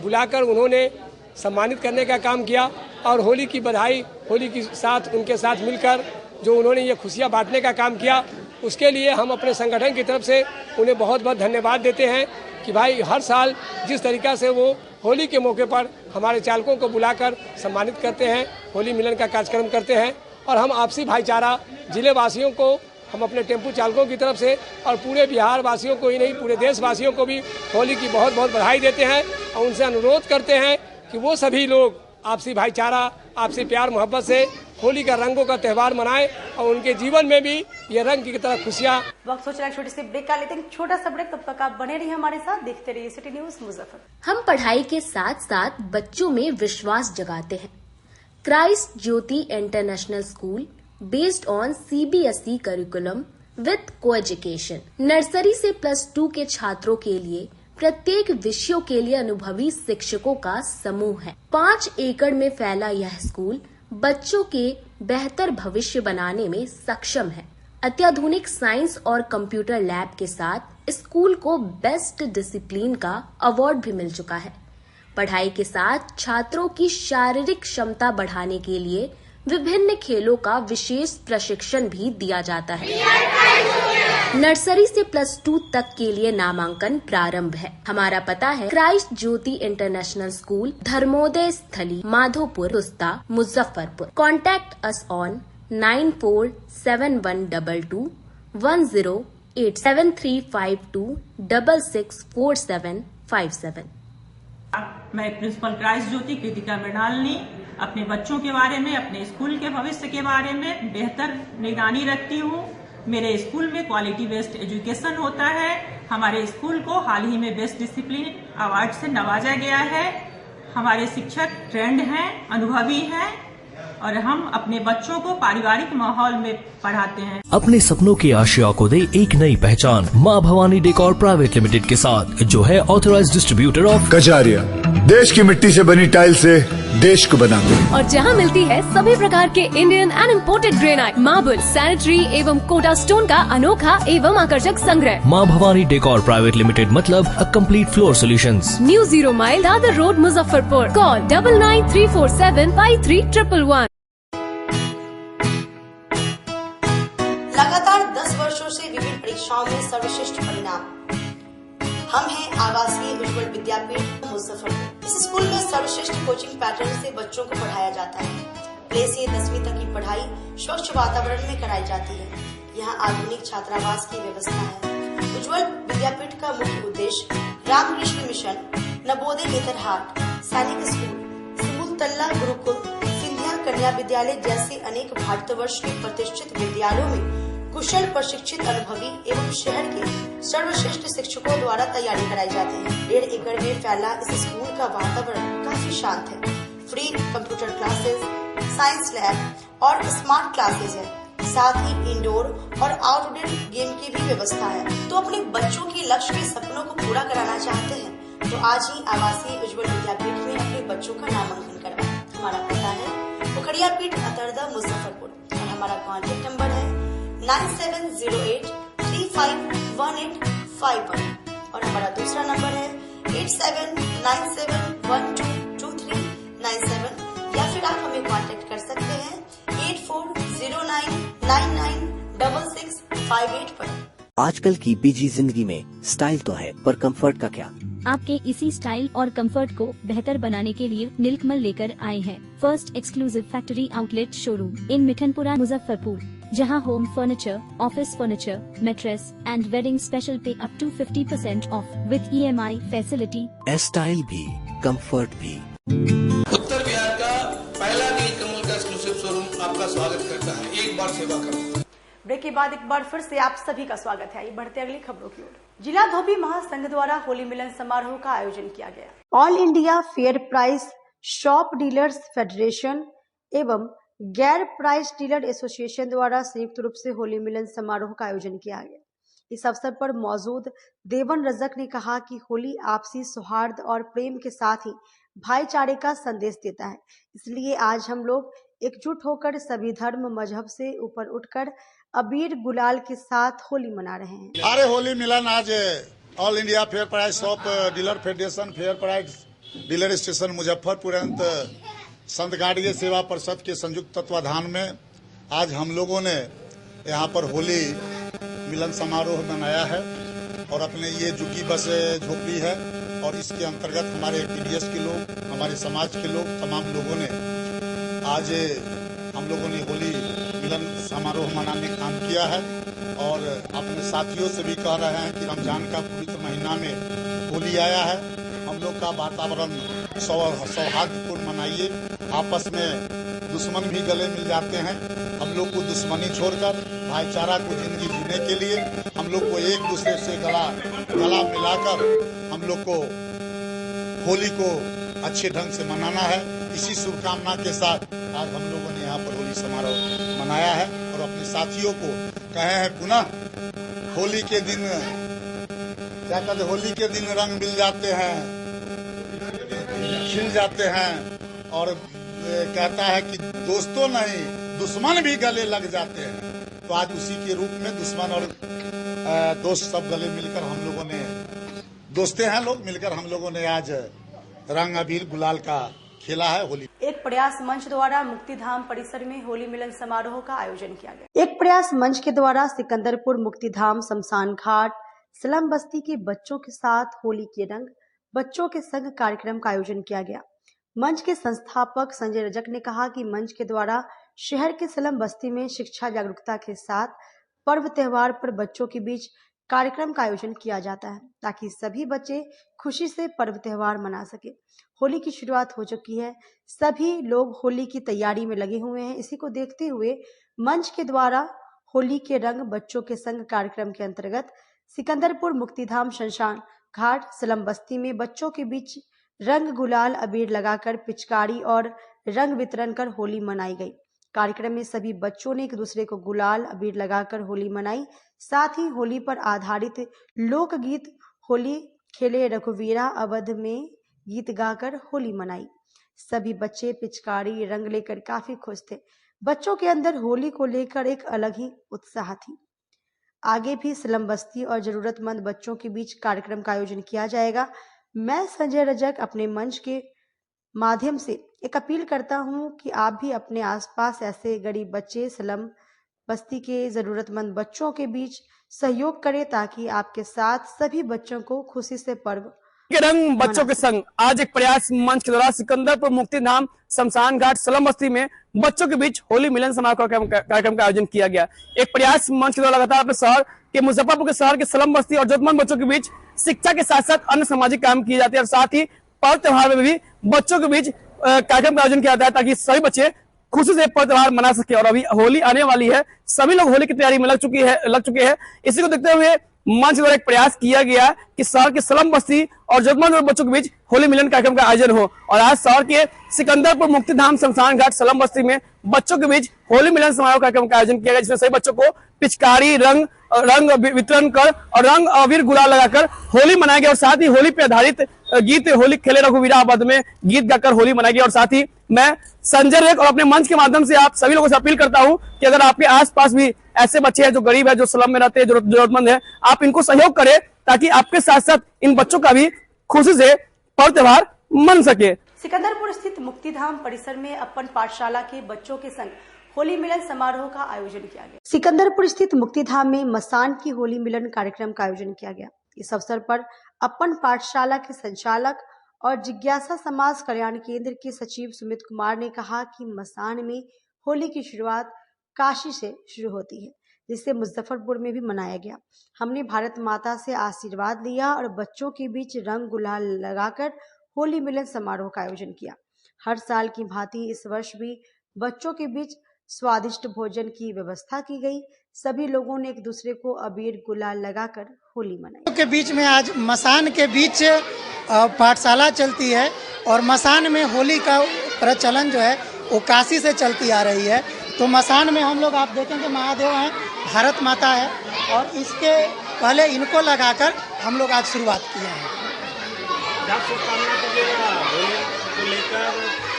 बुलाकर उन्होंने सम्मानित करने का काम किया और होली की बधाई, होली के साथ उनके साथ मिलकर जो उन्होंने ये खुशियाँ बांटने का काम किया, उसके लिए हम अपने संगठन की तरफ से उन्हें बहुत बहुत धन्यवाद देते हैं कि भाई हर साल जिस तरीक़ा से वो होली के मौके पर हमारे चालकों को बुलाकर सम्मानित करते हैं, होली मिलन का कार्यक्रम करते हैं। और हम आपसी भाईचारा जिले वासियों को, हम अपने टेम्पू चालकों की तरफ से और पूरे बिहार वासियों को ही नहीं पूरे देशवासियों को भी होली की बहुत बहुत बधाई देते हैं और उनसे अनुरोध करते हैं कि वो सभी लोग आपसी भाईचारा, आपसी प्यार मोहब्बत से होली का रंगों का त्यौहार मनाएं और उनके जीवन में भी ये रंग की तरह खुशियाँ। वक्त हो चला छोटे से ब्रेक का, लेते हैं छोटा सा ब्रेक। तब तक आप बने रहिए हमारे साथ, देखते रहिए सिटी न्यूज मुजफ्फरपुर। हम पढ़ाई के साथ साथ बच्चों में विश्वास जगाते हैं। Christ Jyoti international school based on CBSE curriculum with coeducation. Nursery से +2 के छात्रों के लिए प्रत्येक विषयों के लिए अनुभवी शिक्षकों का समूह है। 5 एकड़ में फैला यह स्कूल बच्चों के बेहतर भविष्य बनाने में सक्षम है। अत्याधुनिक साइंस और कंप्यूटर लैब के साथ स्कूल को बेस्ट डिसिप्लिन का अवार्ड भी मिल चुका है। पढ़ाई के साथ छात्रों की शारीरिक क्षमता बढ़ाने के लिए विभिन्न खेलों का विशेष प्रशिक्षण भी दिया जाता है। नर्सरी से +2 तक के लिए नामांकन प्रारंभ है। हमारा पता है Christ Jyoti international school, Dharmodaya Sthali, Madhopur, Rusta, Muzaffarpur. Contact us on 947122108352664757। मैं प्रिंसिपल क्राइस्ट ज्योति कृतिका मृणालिनी अपने बच्चों के बारे में, अपने स्कूल के भविष्य के बारे में बेहतर निगरानी रखती हूँ। मेरे स्कूल में क्वालिटी बेस्ड एजुकेशन होता है। हमारे स्कूल को हाल ही में बेस्ट डिसिप्लिन अवार्ड से नवाजा गया है। हमारे शिक्षक ट्रेंड हैं, अनुभवी हैं और हम अपने बच्चों को पारिवारिक माहौल में पढ़ाते हैं। अपने सपनों की आशिया को दे एक नई पहचान माँ भवानी डेकोर प्राइवेट लिमिटेड के साथ, जो है ऑथराइज्ड डिस्ट्रीब्यूटर ऑफ कजारिया। देश की मिट्टी से बनी टाइल से देश को बनाते हैं। और जहाँ मिलती है सभी प्रकार के Indian and imported granite, marble, sanitary एवं कोटा स्टोन का अनोखा एवं आकर्षक संग्रह। माँ भवानी डेकोर प्राइवेट लिमिटेड मतलब a complete floor solutions. New 0 mile Dadar road, Muzaffarpur. Call 9934753111। लगातार 10 वर्षों से विभिन्न परीक्षाओं में सर्वश्रेष्ठ परिणाम। हम हैं आवासीय उज्ज्वल विद्यापीठ मुजफ्फरपुर। इस स्कूल में सर्वश्रेष्ठ कोचिंग पैटर्न से बच्चों को पढ़ाया जाता है। प्ले से 10वीं तक की पढ़ाई स्वच्छ वातावरण में कराई जाती है। यहाँ आधुनिक छात्रावास की व्यवस्था है। उज्ज्वल विद्यापीठ का मुख्य उद्देश्य रामकृष्ण मिशन, नवोदय नेतरहाट, सैनिक स्कूल, सिमुलतल्ला गुरुकुल, सिंधिया कन्या विद्यालय जैसे अनेक भारतवर्ष के प्रतिष्ठित विद्यालयों में कुशल प्रशिक्षित अनुभवी एवं शहर के सर्वश्रेष्ठ शिक्षकों द्वारा तैयारी कराई जाती है। 1.5 एकड़ में फैला इस स्कूल का वातावरण काफी शांत है। Free computer classes, science lab और स्मार्ट क्लासेस है। साथ ही इंडोर और आउटडोर गेम की भी व्यवस्था है। तो अपने बच्चों के लक्ष्य के सपनों को पूरा कराना चाहते हैं तो आज ही आवासीय उज्ज्वल विद्यापीठ में अपने बच्चों का नामांकन करवाएं। हमारा पता है पोखरियापीठ, अतरदा, मुजफ्फरपुर और हमारा कॉन्टेक्ट नंबर है 9708351851 और हमारा दूसरा नंबर है 8797122397 या फिर आप हमें कांटेक्ट कर सकते हैं 8409996658 पर। आजकल की बिजी जिंदगी में स्टाइल तो है, पर कंफर्ट का क्या? आपके इसी स्टाइल और कंफर्ट को बेहतर बनाने के लिए नीलकमल लेकर आए हैं first exclusive factory outlet showroom in Mithanpura Muzaffarpur, जहां home furniture, office furniture, mattress and wedding special pay up to 50% off with EMI facility. Style भी, कंफर्ट भी। उत्तर बिहार का पहला नीलकमल का एक्सक्लूसिव शोरूम आपका स्वागत करता है। एक बार सेवा करो। ब्रेक के बाद एक बार फिर से आप सभी का स्वागत है। आइए बढ़ते अगली खबरों की ओर। जिला धोबी महासंघ द्वारा होली मिलन समारोह का आयोजन किया गया। All India fair price shop dealers federation एवं गैर प्राइस डीलर एसोसिएशन द्वारा संयुक्त रूप से होली मिलन समारोह का आयोजन किया गया। इस अवसर पर मौजूद देवन रजक ने कहा कि होली आपसी सौहार्द और प्रेम के साथ ही भाईचारे का संदेश देता है, इसलिए आज हम लोग एकजुट होकर सभी धर्म मजहब से ऊपर उठकर अबीर गुलाल के साथ होली मना रहे हैं। अरे होली मिलन आज all India fair price shop dealer federation fair price dealer station Muzaffarpur संत गाड़िया सेवा परिषद के संयुक्त तत्वाधान में आज हम लोगों ने यहाँ पर होली मिलन समारोह मनाया है और अपने ये झुग्गी बस झोपड़ी है और इसके अंतर्गत हमारे TDS के लोग, हमारे समाज के लोग, तमाम लोगों ने आज हम लोगों ने होली मिलन समारोह मनाने का काम किया है और अपने साथियों से भी कह रहे हैं कि रमजान का पवित्र महीना में होली आया है, हम लोग का वातावरण सौहार्दपूर्ण मनाइए। आपस में दुश्मन भी गले मिल जाते हैं, हम लोग को दुश्मनी छोड़कर भाईचारा को जिंदगी जीने के लिए हम लोग को एक दूसरे से गला मिलाकर हम लोग को होली को अच्छे ढंग से मनाना है। इसी शुभकामना के साथ आज हम लोगों ने यहाँ पर होली समारोह मनाया है और अपने साथियों को कहे हैं पुनः होली के दिन क्या कहते, होली के दिन रंग मिल जाते हैं, खिल जाते हैं और कहता है कि दोस्तों नहीं दुश्मन भी गले लग जाते हैं। तो आज उसी के रूप में दुश्मन और दोस्त सब गले मिलकर हम लोगों ने, दोस्ते हैं लोग मिलकर हम लोगों ने आज रंग अबीर गुलाल का खेला है होली। एक प्रयास मंच द्वारा मुक्तिधाम परिसर में होली मिलन समारोह का आयोजन किया गया। एक प्रयास मंच के द्वारा सिकंदरपुर मुक्तिधाम शमशान घाट स्लम बस्ती के बच्चों के साथ होली के रंग बच्चों के संग कार्यक्रम का आयोजन किया गया। मंच के संस्थापक संजय रजक ने कहा कि मंच के द्वारा शहर के स्लम बस्ती में शिक्षा जागरूकता के साथ पर्व त्योहार पर बच्चों के बीच कार्यक्रम का आयोजन किया जाता है ताकि सभी बच्चे खुशी से पर्व त्योहार मना सके। होली की शुरुआत हो चुकी है, सभी लोग होली की तैयारी में लगे हुए हैं। इसी को देखते हुए मंच के द्वारा होली के रंग बच्चों के संग कार्यक्रम के अंतर्गत सिकंदरपुर मुक्तिधाम शमशान घाट स्लम बस्ती में बच्चों के बीच रंग गुलाल अबीर लगाकर पिचकारी और रंग वितरण कर होली मनाई गई। कार्यक्रम में सभी बच्चों ने एक दूसरे को गुलाल अबीर लगाकर होली मनाई। साथ ही होली पर आधारित लोकगीत होली खेले रघुवीरा अवध में गीत गाकर होली मनाई। सभी बच्चे पिचकारी रंग लेकर काफी खुश थे। बच्चों के अंदर होली को लेकर एक अलग ही उत्साह थी। आगे भी स्लम बस्ती और जरूरतमंद बच्चों के बीच कार्यक्रम का आयोजन किया जाएगा। मैं संजय रजक अपने मंच के माध्यम से एक अपील करता हूं कि आप भी अपने आसपास ऐसे गरीब बच्चे स्लम बस्ती के जरूरतमंद बच्चों के बीच सहयोग करें ताकि आपके साथ सभी बच्चों को खुशी से पर्व के रंग बच्चों के संग आज एक प्रयास मंच के द्वारा सिकंदरपुर मुक्तिधाम शमशान घाट स्लम बस्ती में बच्चों के बीच होली मिलन समारोह कार्यक्रम का आयोजन किया गया। एक प्रयास मंच के द्वारा लगातार अपने शहर के मुजफ्फरपुर के शहर के स्लम बस्ती और जरूरतमंद बच्चों के बीच शिक्षा के साथ साथ अन्य सामाजिक काम किए जाते हैं और साथ ही पर्व त्योहार में भी बच्चों के बीच कार्यक्रम का आयोजन किया जाता है ताकि सभी बच्चे खुशी से पर्व त्योहार मना सके। और अभी होली आने वाली है, सभी लोग होली की तैयारी में लग चुके हैं। इसी को देखते हुए मंच द्वारा एक प्रयास किया गया कि शहर के स्लम बस्ती और जरूरतमंद बच्चों के बीच होली मिलन कार्यक्रम का आयोजन हो। और आज शहर के सिकंदरपुर मुक्तिधाम शमशान घाट स्लम बस्ती में बच्चों के बीच होली मिलन समारोह कार्यक्रम का आयोजन किया गया, जिसमें सभी बच्चों को पिचकारी रंग वितरण कर और रंग अबीर गुलाल लगाकर होली मनाया गया। और साथ ही होली पे आधारित गीत होली खेले रघुवीरा अवध में गीत गाकर होली मनाई गई। और साथ ही मैं संजय रजक और अपने मंच के माध्यम से आप सभी लोगों से अपील करता हूं कि अगर आपके आसपास भी ऐसे बच्चे हैं जो गरीब है, जो स्लम में रहते हैं, जरूरतमंद है, आप इनको सहयोग करें ताकि आपके साथ साथ इन बच्चों का भी खुशी से पर्व त्योहार मन सके। सिकंदरपुर स्थित मुक्तिधाम परिसर में अपन पाठशाला के बच्चों के संग होली मिलन समारोह का आयोजन किया गया। सिकंदरपुर स्थित मुक्तिधाम में मसान की होली मिलन कार्यक्रम का आयोजन किया गया। इस अवसर पर अपन पाठशाला के संचालक और जिज्ञासा समाज कल्याण केंद्र के सचिव सुमित कुमार ने कहा कि मसान में होली की शुरुआत काशी से शुरू होती है, जिसे मुजफ्फरपुर में भी मनाया गया। हमने भारत माता से आशीर्वाद लिया और बच्चों के बीच रंग गुलाल लगाकर होली मिलन समारोह का आयोजन किया। हर साल की भांति इस वर्ष भी बच्चों के बीच स्वादिष्ट भोजन की व्यवस्था की गई। सभी लोगों ने एक दूसरे को अबीर गुलाल लगाकर होली मनाई। के बीच में आज मसान के बीच पाठशाला चलती है और मसान में होली का प्रचलन जो है वो काशी से चलती आ रही है। तो मसान में हम लोग आप देखेंगे महादेव हैं, भारत माता है और इसके पहले इनको लगाकर हम लोग आज शुरुआत किए हैं।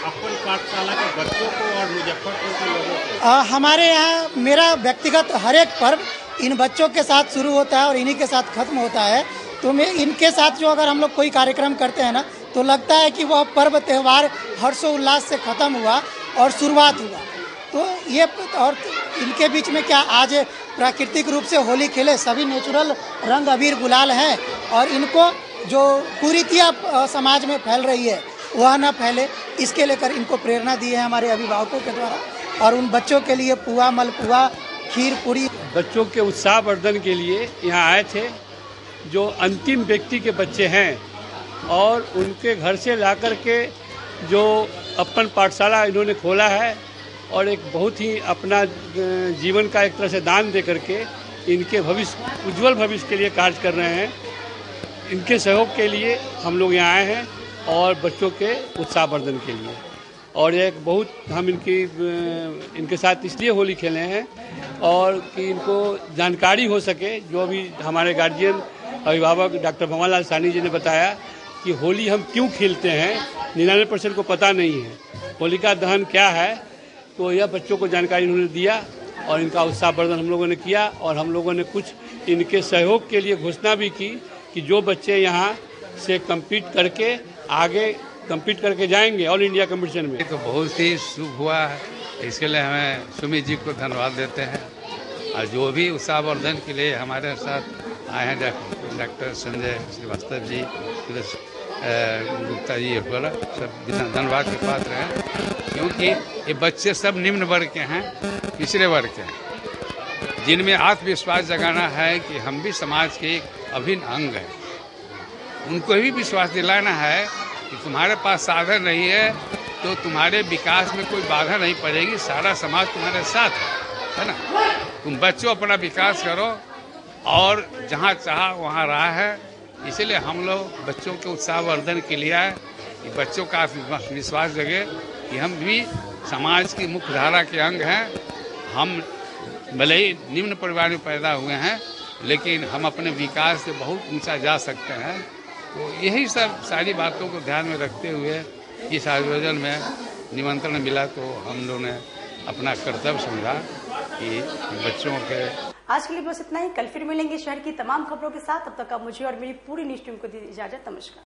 अपन पाठशाला के बच्चों को और मुजफ्फरपुर के लोगों को हमारे यहाँ मेरा व्यक्तिगत हर एक पर्व इन बच्चों के साथ शुरू होता है और इन्हीं के साथ खत्म होता है। तो मैं इनके साथ जो अगर हम लोग कोई कार्यक्रम करते हैं ना तो लगता है कि वह पर्व त्यौहार हर्षोल्लास से ख़त्म हुआ और शुरुआत हुआ। तो ये और इनके बीच में क्या आज प्राकृतिक रूप से होली खेले, सभी नेचुरल रंग अबीर गुलाल हैं और इनको जो कुरीतियाँ समाज में फैल रही है वह ना फैले, इसके लेकर इनको प्रेरणा दी है हमारे अभिभावकों के द्वारा। और उन बच्चों के लिए पुआ, मलपुआ, खीर पूरी बच्चों के उत्साह वर्धन के लिए यहाँ आए थे। जो अंतिम व्यक्ति के बच्चे हैं और उनके घर से ला कर के जो अपन पाठशाला इन्होंने खोला है और एक बहुत ही अपना जीवन का एक तरह से दान दे करके इनके भविष्य उज्जवल भविष्य के लिए कार्य कर रहे हैं। इनके सहयोग के लिए हम लोग यहाँ आए हैं और बच्चों के उत्साह वर्धन के लिए। और एक बहुत हम इनके साथ इसलिए होली खेले हैं और कि इनको जानकारी हो सके। जो अभी हमारे गार्जियन अभिभावक डॉक्टर भंवरलाल साहनी जी ने बताया कि होली हम क्यों खेलते हैं, 99% को पता नहीं है होलिका दहन क्या है। तो यह बच्चों को जानकारी उन्होंने दिया और इनका उत्साहवर्धन हम लोगों ने किया और हम लोगों ने कुछ इनके सहयोग के लिए घोषणा भी की कि जो बच्चे यहाँ से कम्पीट करके आगे कम्पीट करके जाएंगे ऑल इंडिया कंपटीशन में। तो बहुत ही शुभ हुआ है, इसके लिए हमें सुमित जी को धन्यवाद देते हैं और जो भी उत्साहवर्धन के लिए हमारे साथ आए हैं डॉक्टर संजय श्रीवास्तव जी, गुप्ता जी वगैरह सब धन्यवाद के पात्र हैं, क्योंकि ये बच्चे सब निम्न वर्ग के हैं, पिछड़े वर्ग के हैं, जिनमें आत्मविश्वास जगाना है कि हम भी समाज के एक अभिन्न अंग हैं। उनको भी विश्वास दिलाना है कि तुम्हारे पास साधन नहीं है तो तुम्हारे विकास में कोई बाधा नहीं पड़ेगी, सारा समाज तुम्हारे साथ है ना। तुम बच्चों अपना विकास करो और जहाँ चाहा वहाँ रहा है। इसलिए हम लोग बच्चों के उत्साहवर्धन के लिए आए कि बच्चों का विश्वास जगे कि हम भी समाज की मुख्य धारा के अंग हैं। हम भले ही निम्न परिवार में पैदा हुए हैं लेकिन हम अपने विकास से बहुत ऊंचा जा सकते हैं। तो यही सब सारी बातों को ध्यान में रखते हुए इस आयोजन में निमंत्रण मिला तो हम लोगों ने अपना कर्तव्य समझा कि बच्चों के। आज के लिए बस इतना ही। कल फिर मिलेंगे शहर की तमाम खबरों के साथ। तब तक आप मुझे और मेरी पूरी न्यूज़ टीम को दीजिए इजाजत। नमस्कार।